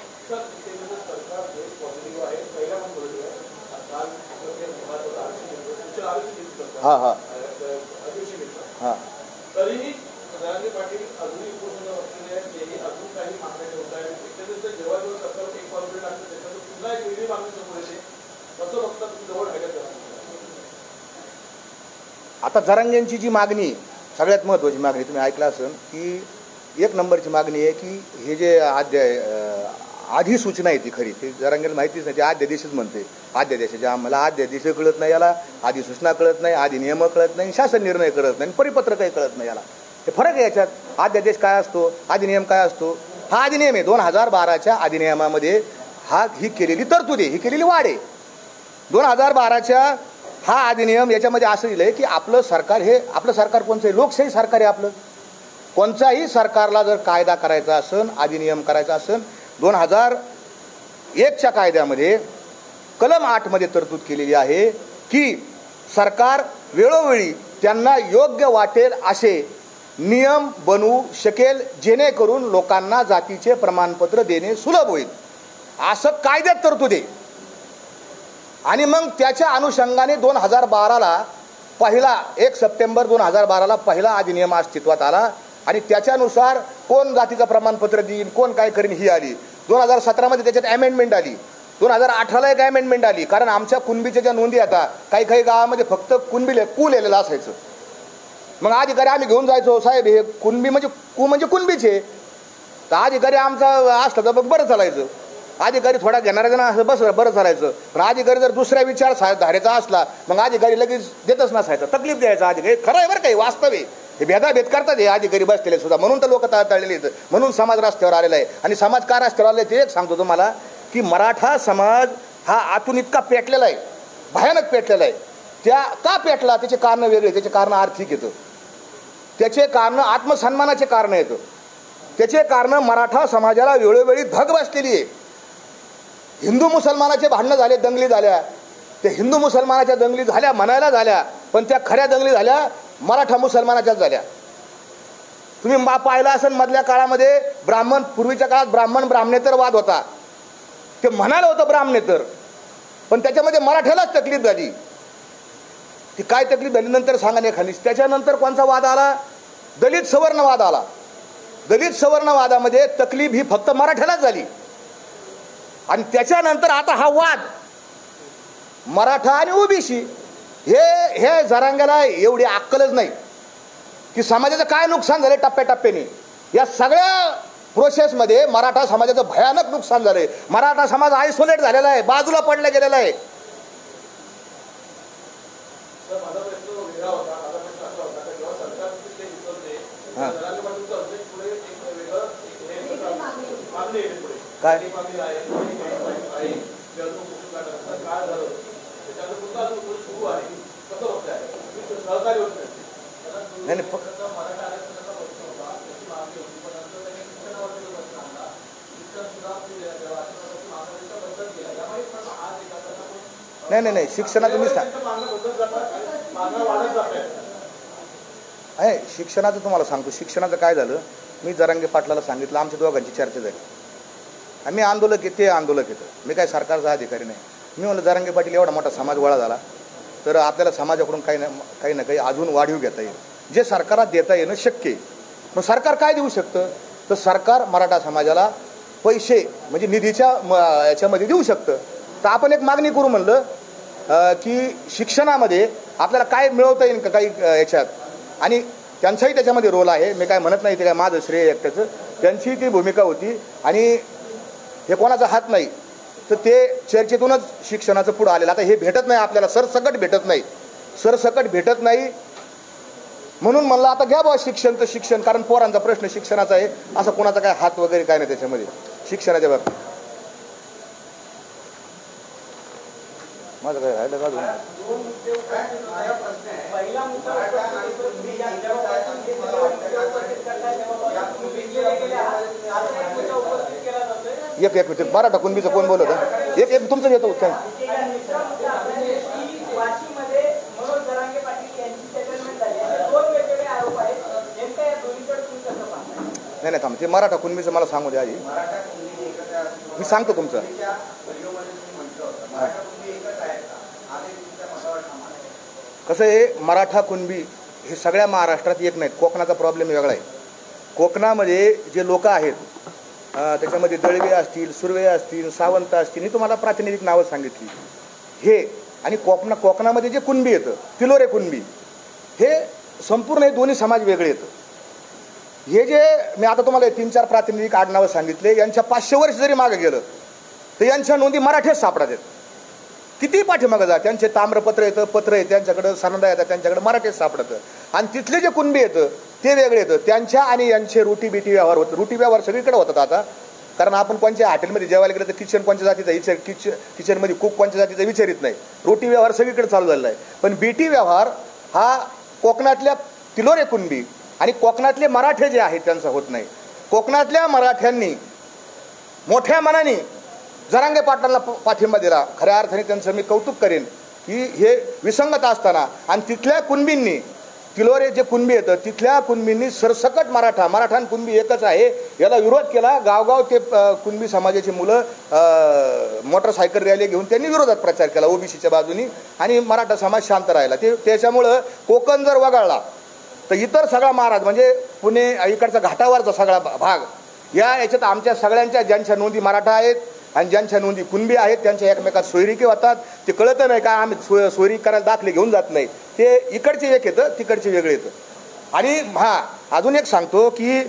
हा हा हा आता जरांगेंची जी मागणी, सगळ्यात महत्त्वाची मागणी तुम्ही ऐकलं असेल की 1 नंबरची मागणी आहे की हे जे अधिसूचना आहे ती खरी, ते जरांगेला माहितीच नाही, ते अध्यादेशच म्हणते. अध्यादेशाचे आम्हाला अध्यादेश कळत नाही, याला अधिसूचना कळत नाही, अधिनियम कळत नाही, शासन निर्णय कळत नाही, परिपत्र काही कळत नाही. याला ते फरक आहे याच्यात. अध्यादेश काय असतो, अधिनियम काय असतो. हा अधिनियम आहे 2012च्या अधिनियमामध्ये ही केलेली तरतूद आहे, ही केलेली वाढ आहे 2012च्या. हा अधिनियम याच्यामध्ये असं दिलंय की आपलं सरकार, हे आपलं सरकार कोणचं आहे, लोकशाही सरकार आहे आपलं. कोणत्याही सरकारला जर कायदा करायचा असेल, अधिनियम करायचा असेल, 2001च्या कायद्यामध्ये कलम 8 मध्ये तरतूद केलेली आहे की सरकार वेळोवेळी त्यांना योग्य वाटेल असे नियम बनवू शकेल, जेणेकरून लोकांना जातीचे प्रमाणपत्र देणे सुलभ होईल, असं कायद्यात तरतूद आहे. आणि मग त्याच्या अनुषंगाने 2012ला पहिला 1 सप्टेंबर 2012ला पहिला अधिनियम अस्तित्वात आला आणि त्याच्यानुसार कोण जातीचं प्रमाणपत्र देईल, कोण काय करीन ही आली. 2017मध्ये त्याच्यात अमेंडमेंट आली. 2018ला एक अमेंडमेंट आली, कारण आमच्या कुणबीच्या ज्या नोंदी आता काही काही गावामध्ये फक्त कुल लिहिलेलं असायचं. मग अधिकारी आम्ही घेऊन जायचो, साहेब हे कुणबी म्हणजे कुणबीचे. तर अधिकारी आमचा असला तर बरं चालायचं, अधिकारी थोडा घेणारा जण असं बरं चालायचं. पण अधिकारी जर दुसऱ्या विचारधारेचा असला मग अधिकारी लगेच देतच नसायचं, तकलीफ द्यायचा अधिकारी. खरं आहे बरं काही, वास्तव आहे, हे भेदाभेद करतात हे अधिकारी बसलेले सुद्धा. म्हणून तर लोक तळलेले आहेत, म्हणून समाज रस्त्यावर आलेला आहे. आणि समाज का रस्त्यावर आलेला आहे ते एक सांगतो तुम्हाला की मराठा समाज हा आतून इतका पेटलेला आहे, भयानक पेटलेला आहे. त्या का पेटला त्याचे कारण वेगळे, त्याचे कारण आर्थिक येतं, त्याचे कारण आत्मसन्मानाचे कारण येतं, त्याचे कारण मराठा समाजाला वेळोवेळी धग बसलेली आहे. हिंदू मुसलमानाचे भांडणं झाले, दंगली झाल्या, ते हिंदू मुसलमानाच्या दंगली झाल्या म्हणायला झाल्या, पण त्या खऱ्या दंगली झाल्या मराठा मुसलमानाच्याच झाल्या. तुम्ही पाहिला असेल मधल्या काळामध्ये ब्राह्मण, पूर्वीच्या काळात ब्राह्मण ब्राह्मणेतर वाद होता, ते म्हणायला होतं ब्राह्मणेतर, पण त्याच्यामध्ये मराठ्यालाच तकलीफ झाली. ती काय तकलीफ झाली नंतर सांगा नाही खाली. त्याच्यानंतर कोणचा वाद आला, दलित सवर्ण वाद आला. दलित सवर्ण वादामध्ये तकलीफ ही फक्त मराठ्यालाच झाली. आणि त्याच्यानंतर आता हा वाद मराठा आणि ओबीसी, हे जरांगेला एवढी अक्कलच नाही की समाजाचं काय नुकसान झालं टप्प्याटप्प्याने. या सगळ्या प्रोसेसमध्ये मराठा समाजाचं भयानक नुकसान झालंय. मराठा समाज आयसोलेट झालेला आहे, बाजूला पडला गेलेला आहे. काय नाही शिक्षणाचं मी शिक्षणाचं तुम्हाला सांगतो. शिक्षणाचं काय झालं, मी जरांगे पाटलाला सांगितलं, आमच्या दोघांची चर्चा झाली. आम्ही आंदोलक आहे, ते आंदोलक येतं, मी काय सरकारचा अधिकारी नाही. मी म्हणलं जरांगे पाटील एवढा मोठा समाज गोळा झाला तर आपल्याला समाजाकडून काही ना काही अजून वाढीव घेता येईल, जे सरकारात देता येणं शक्य आहे. मग सरकार काय देऊ शकतं, तर सरकार मराठा समाजाला पैसे म्हणजे निधीच्या याच्यामध्ये देऊ शकतं. तर आपण एक मागणी करू म्हणलं की शिक्षणामध्ये आपल्याला काय मिळवता येईल का काही याच्यात, आणि त्यांचाही त्याच्यामध्ये रोल आहे. मी काय म्हणत नाही ते काय माझं श्रेय एकट्याचं, त्यांची ती भूमिका होती. आणि हे कोणाचा हात नाही, तर ते चर्चेतूनच शिक्षणाचं पुढं आलेलं. आता हे भेटत नाही आपल्याला, सरसकट भेटत नाही. म्हणून म्हणलं आता घ्या बाबा शिक्षण, तर शिक्षण, कारण पोरांचा प्रश्न शिक्षणाचा आहे, असं कोणाचा काय हात वगैरे काय नाही त्याच्यामध्ये शिक्षणाच्या बाबतीत. माझं काय राहिलं का अजून? एक मराठा कुणबीचं कोण बोलत, एक तुमचं घेतो उत्तर. नाही थांब, ते मराठा कुणबीचं मला सांगू द्या आधी, मी सांगतो तुमचं. कसं आहे, मराठा कुणबी हे सगळ्या महाराष्ट्रात एक नाहीत. कोकणाचा प्रॉब्लेम वेगळा आहे. कोकणामध्ये जे लोक आहेत त्याच्यामध्ये दळवे असतील, सुर्वे असतील, सावंत असतील, ही तुम्हाला प्रातिनिधिक नावं सांगितली. हे आणि कोकणामध्ये जे कुणबी येतं, तिलोरे कुणबी, हे संपूर्ण हे दोन्ही समाज वेगळे येतं. हे जे मी आता तुम्हाला 3-4 प्रातिनिधिक आडनावं सांगितले, यांच्या 500 वर्ष जरी मागे गेलं तर यांच्या नोंदी मराठीच सापडतात. किती पाठीमागं जा, त्यांचे ताम्रपत्र येतं, पत्र आहे त्यांच्याकडं, सनदा येतात त्यांच्याकडे, मराठीच सापडतं. आणि तिथले जे कुणबी येतं ते वेगळे येतं. त्यांच्या आणि यांचे रोटी बिटी व्यवहार होतं. रोटी व्यवहार सगळीकडे होतात आता, कारण आपण कोणत्या हॉटेलमध्ये जेवायला गेलं तर किचन कोणत्या जातीचा किचनमध्ये कुक कोणत्या जातीचा विचारित नाही. रोटी व्यवहार सगळीकडे चालू झालेला आहे. पण बीटी व्यवहार हा कोकणातल्या तिलोरे कुणबी आणि कोकणातले मराठे जे आहेत त्यांचा होत नाही. कोकणातल्या मराठ्यांनी मोठ्या मनाने जरांगे पाटलांना पाठिंबा दिला. खऱ्या अर्थाने त्यांचं मी कौतुक करेन की हे विसंगत असताना आणि तिथल्या कुणबींनी, तिलोरे जे कुणबी येतं तिथल्या कुणबींनी सरसकट मराठा आणि कुणबी एकच आहे याला विरोध केला. गावगाव ते कुणबी समाजाची मुलं मोटरसायकल रॅली घेऊन त्यांनी विरोधात प्रचार केला ओबीसीच्या बाजूनी आणि मराठा समाज शांत राहिला. त्याच्यामुळं कोकण जर वगळला तर इतर सगळा महाराज म्हणजे पुणे इकडचा घाटावरचा सगळा भाग याच्यात आमच्या सगळ्यांच्या ज्यांच्या नोंदी मराठा आहेत आणि ज्यांच्या नोंदी कुणबी आहेत त्यांच्या एकमेकात सोयरिकी होतात. ते कळतं नाही का आम्ही सोयरी करायला दाखले घेऊन जात नाही. ते इकडचे एक येतं, तिकडचे वेगळे येतं. आणि अजून एक सांगतो की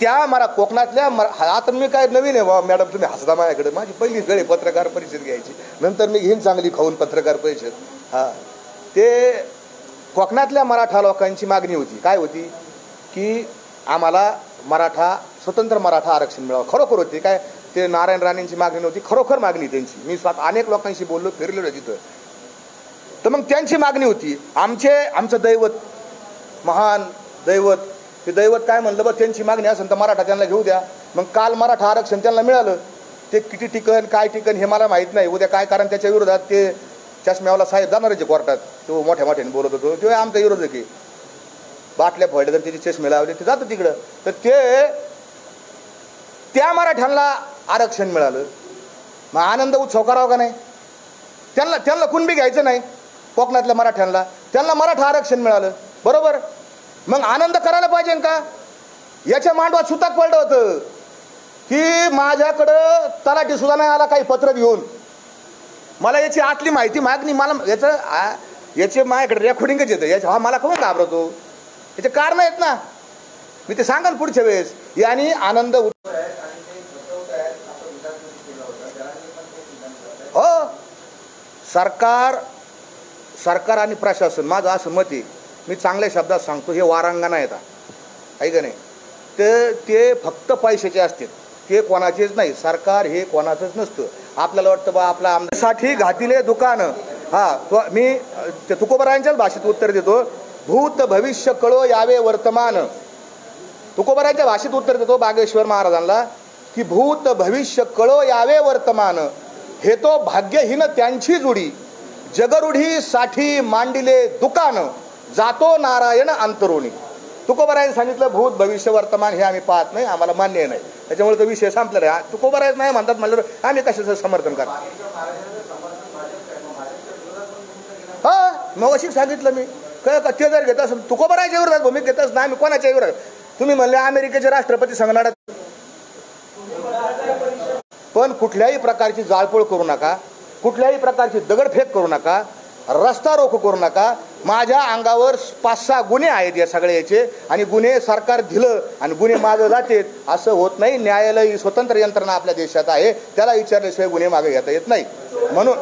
त्या कोकणातल्या आता मी काय नवीन आहे मॅडम, तुम्ही हसता माझ्याकडे. माझी पहिलीच वेळ पत्रकार परिषद घ्यायची, नंतर मी घेईन चांगली खाऊन पत्रकार परिषद. ते कोकणातल्या मराठा लोकांची मागणी होती. काय होती की आम्हाला स्वतंत्र मराठा आरक्षण मिळावं. खरोखर होती काय, ते नारायण राणेंची मागणी नव्हती, खरोखर मागणी त्यांची. मी स्वतः अनेक लोकांशी बोललो, फिरलेलो तिथं. तर मग त्यांची मागणी होती आमचं दैवत, महान दैवत, ते दैवत काय म्हणलं बघ, त्यांची मागणी असेल तर मराठा त्यांना घेऊ द्या. मग काल मराठा आरक्षण त्यांना मिळालं. ते किती टिकन काय टिकन हे मला माहीत नाही उद्या काय, कारण त्याच्या विरोधात ते चष्म्यावाला साहेब जाणार आहे कोर्टात. तो मोठ्या मोठ्याने बोलत होतो, तो आमचा विरोधक आहे. बाटल्या फोडल्या तर त्याचे चष्मे लावले ते जातं तिकडं. तर त्या मराठ्यांना आरक्षण मिळालं. मग आनंद उत्सव करावा का नाही? त्यांना कुणबी घ्यायचं नाही. कोकणातल्या मराठ्यांना त्यांना मराठा आरक्षण मिळालं, बरोबर. मग आनंद करायला पाहिजे का? याच्या मांडवात सुताक पडलं होतं की माझ्याकडं तलाठी सुद्धा नाही आला काही पत्र घेऊन. मला याची आतली माहिती मागणी, मला याचे माझ्याकडे रेकॉर्डिंगच येतं याच्या. मला कोण घाबरतो? याचे कारण आहेत ना, मी ते सांगाल पुढच्या वेळेस. याने आनंद हो, सरकार आणि प्रशासन, माझं असं मत आहे, मी चांगल्या शब्दात सांगतो, हे वारांगणा येतात आहे का नाही. ते फक्त पैशाचे असतात, ते कोणाचेच नाही. सरकार हे कोणाचंच नसतं. आपल्याला वाटतं बा आपल्या आमच्यासाठी घातिले दुकानं. मी ते तुकोबरायांच्याच भाषेत उत्तर देतो. भूत भविष्य कळो यावे वर्तमान. तुकोबरायांच्या भाषेत उत्तर देतो बागेश्वर महाराजांना की भूत भविष्य कळो यावे वर्तमान, हे तो भाग्यहीन त्यांची जुडी, जगरूढी साठी मांडिले दुकान, जातो नारायण अंतरुणी. तुकोबरायांनी सांगितलं भूत भविष्य वर्तमान हे आम्ही पाहत नाही, आम्हाला मान्य नाही. त्याच्यामुळे तो विषय संपला रे. तुकोबराय नाही म्हणतात म्हणल्यावर आम्ही कशाचं समर्थन करतो? मग अशी सांगितलं मी काय ते जर घेत असेल तुकोबरायच्या विरोधात भूमिका घेतच नाही, आम्ही कोणाच्या विरोधात. तुम्ही म्हणले अमेरिकेचे राष्ट्रपती संगणात, पण कुठल्याही प्रकारची जाळपोळ करू नका, कुठल्याही प्रकारची दगडफेक करू नका, रस्ता रोको करू नका. माझ्या अंगावर 5-6 गुन्हे आहेत या सगळ्याचे, आणि गुन्हे सरकार दिलं आणि गुन्हे मागे जातेत असं होत नाही. न्यायालय स्वतंत्र यंत्रणा आपल्या देशात आहे, त्याला विचारल्याशिवाय गुन्हे मागे घेता येत नाही. म्हणून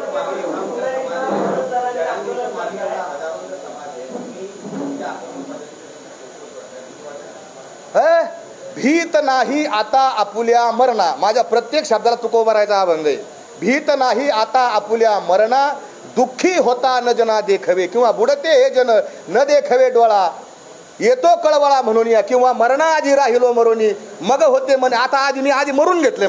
भीत नाही आता आपुल्या मरणा. माझ्या प्रत्येक शब्दाला तुकोबरायचा अभंग आहे. भीत नाही आता आपुल्या मरणा, दुःखी होता न जना देखवे, किंवा बुडते हे जन न देखवे डोळा, येतो कळवळा म्हणून या, किंवा मरणा आधी राहिलो मरोनी मग होते म्हणे. आता आधी मी मरून घेतले.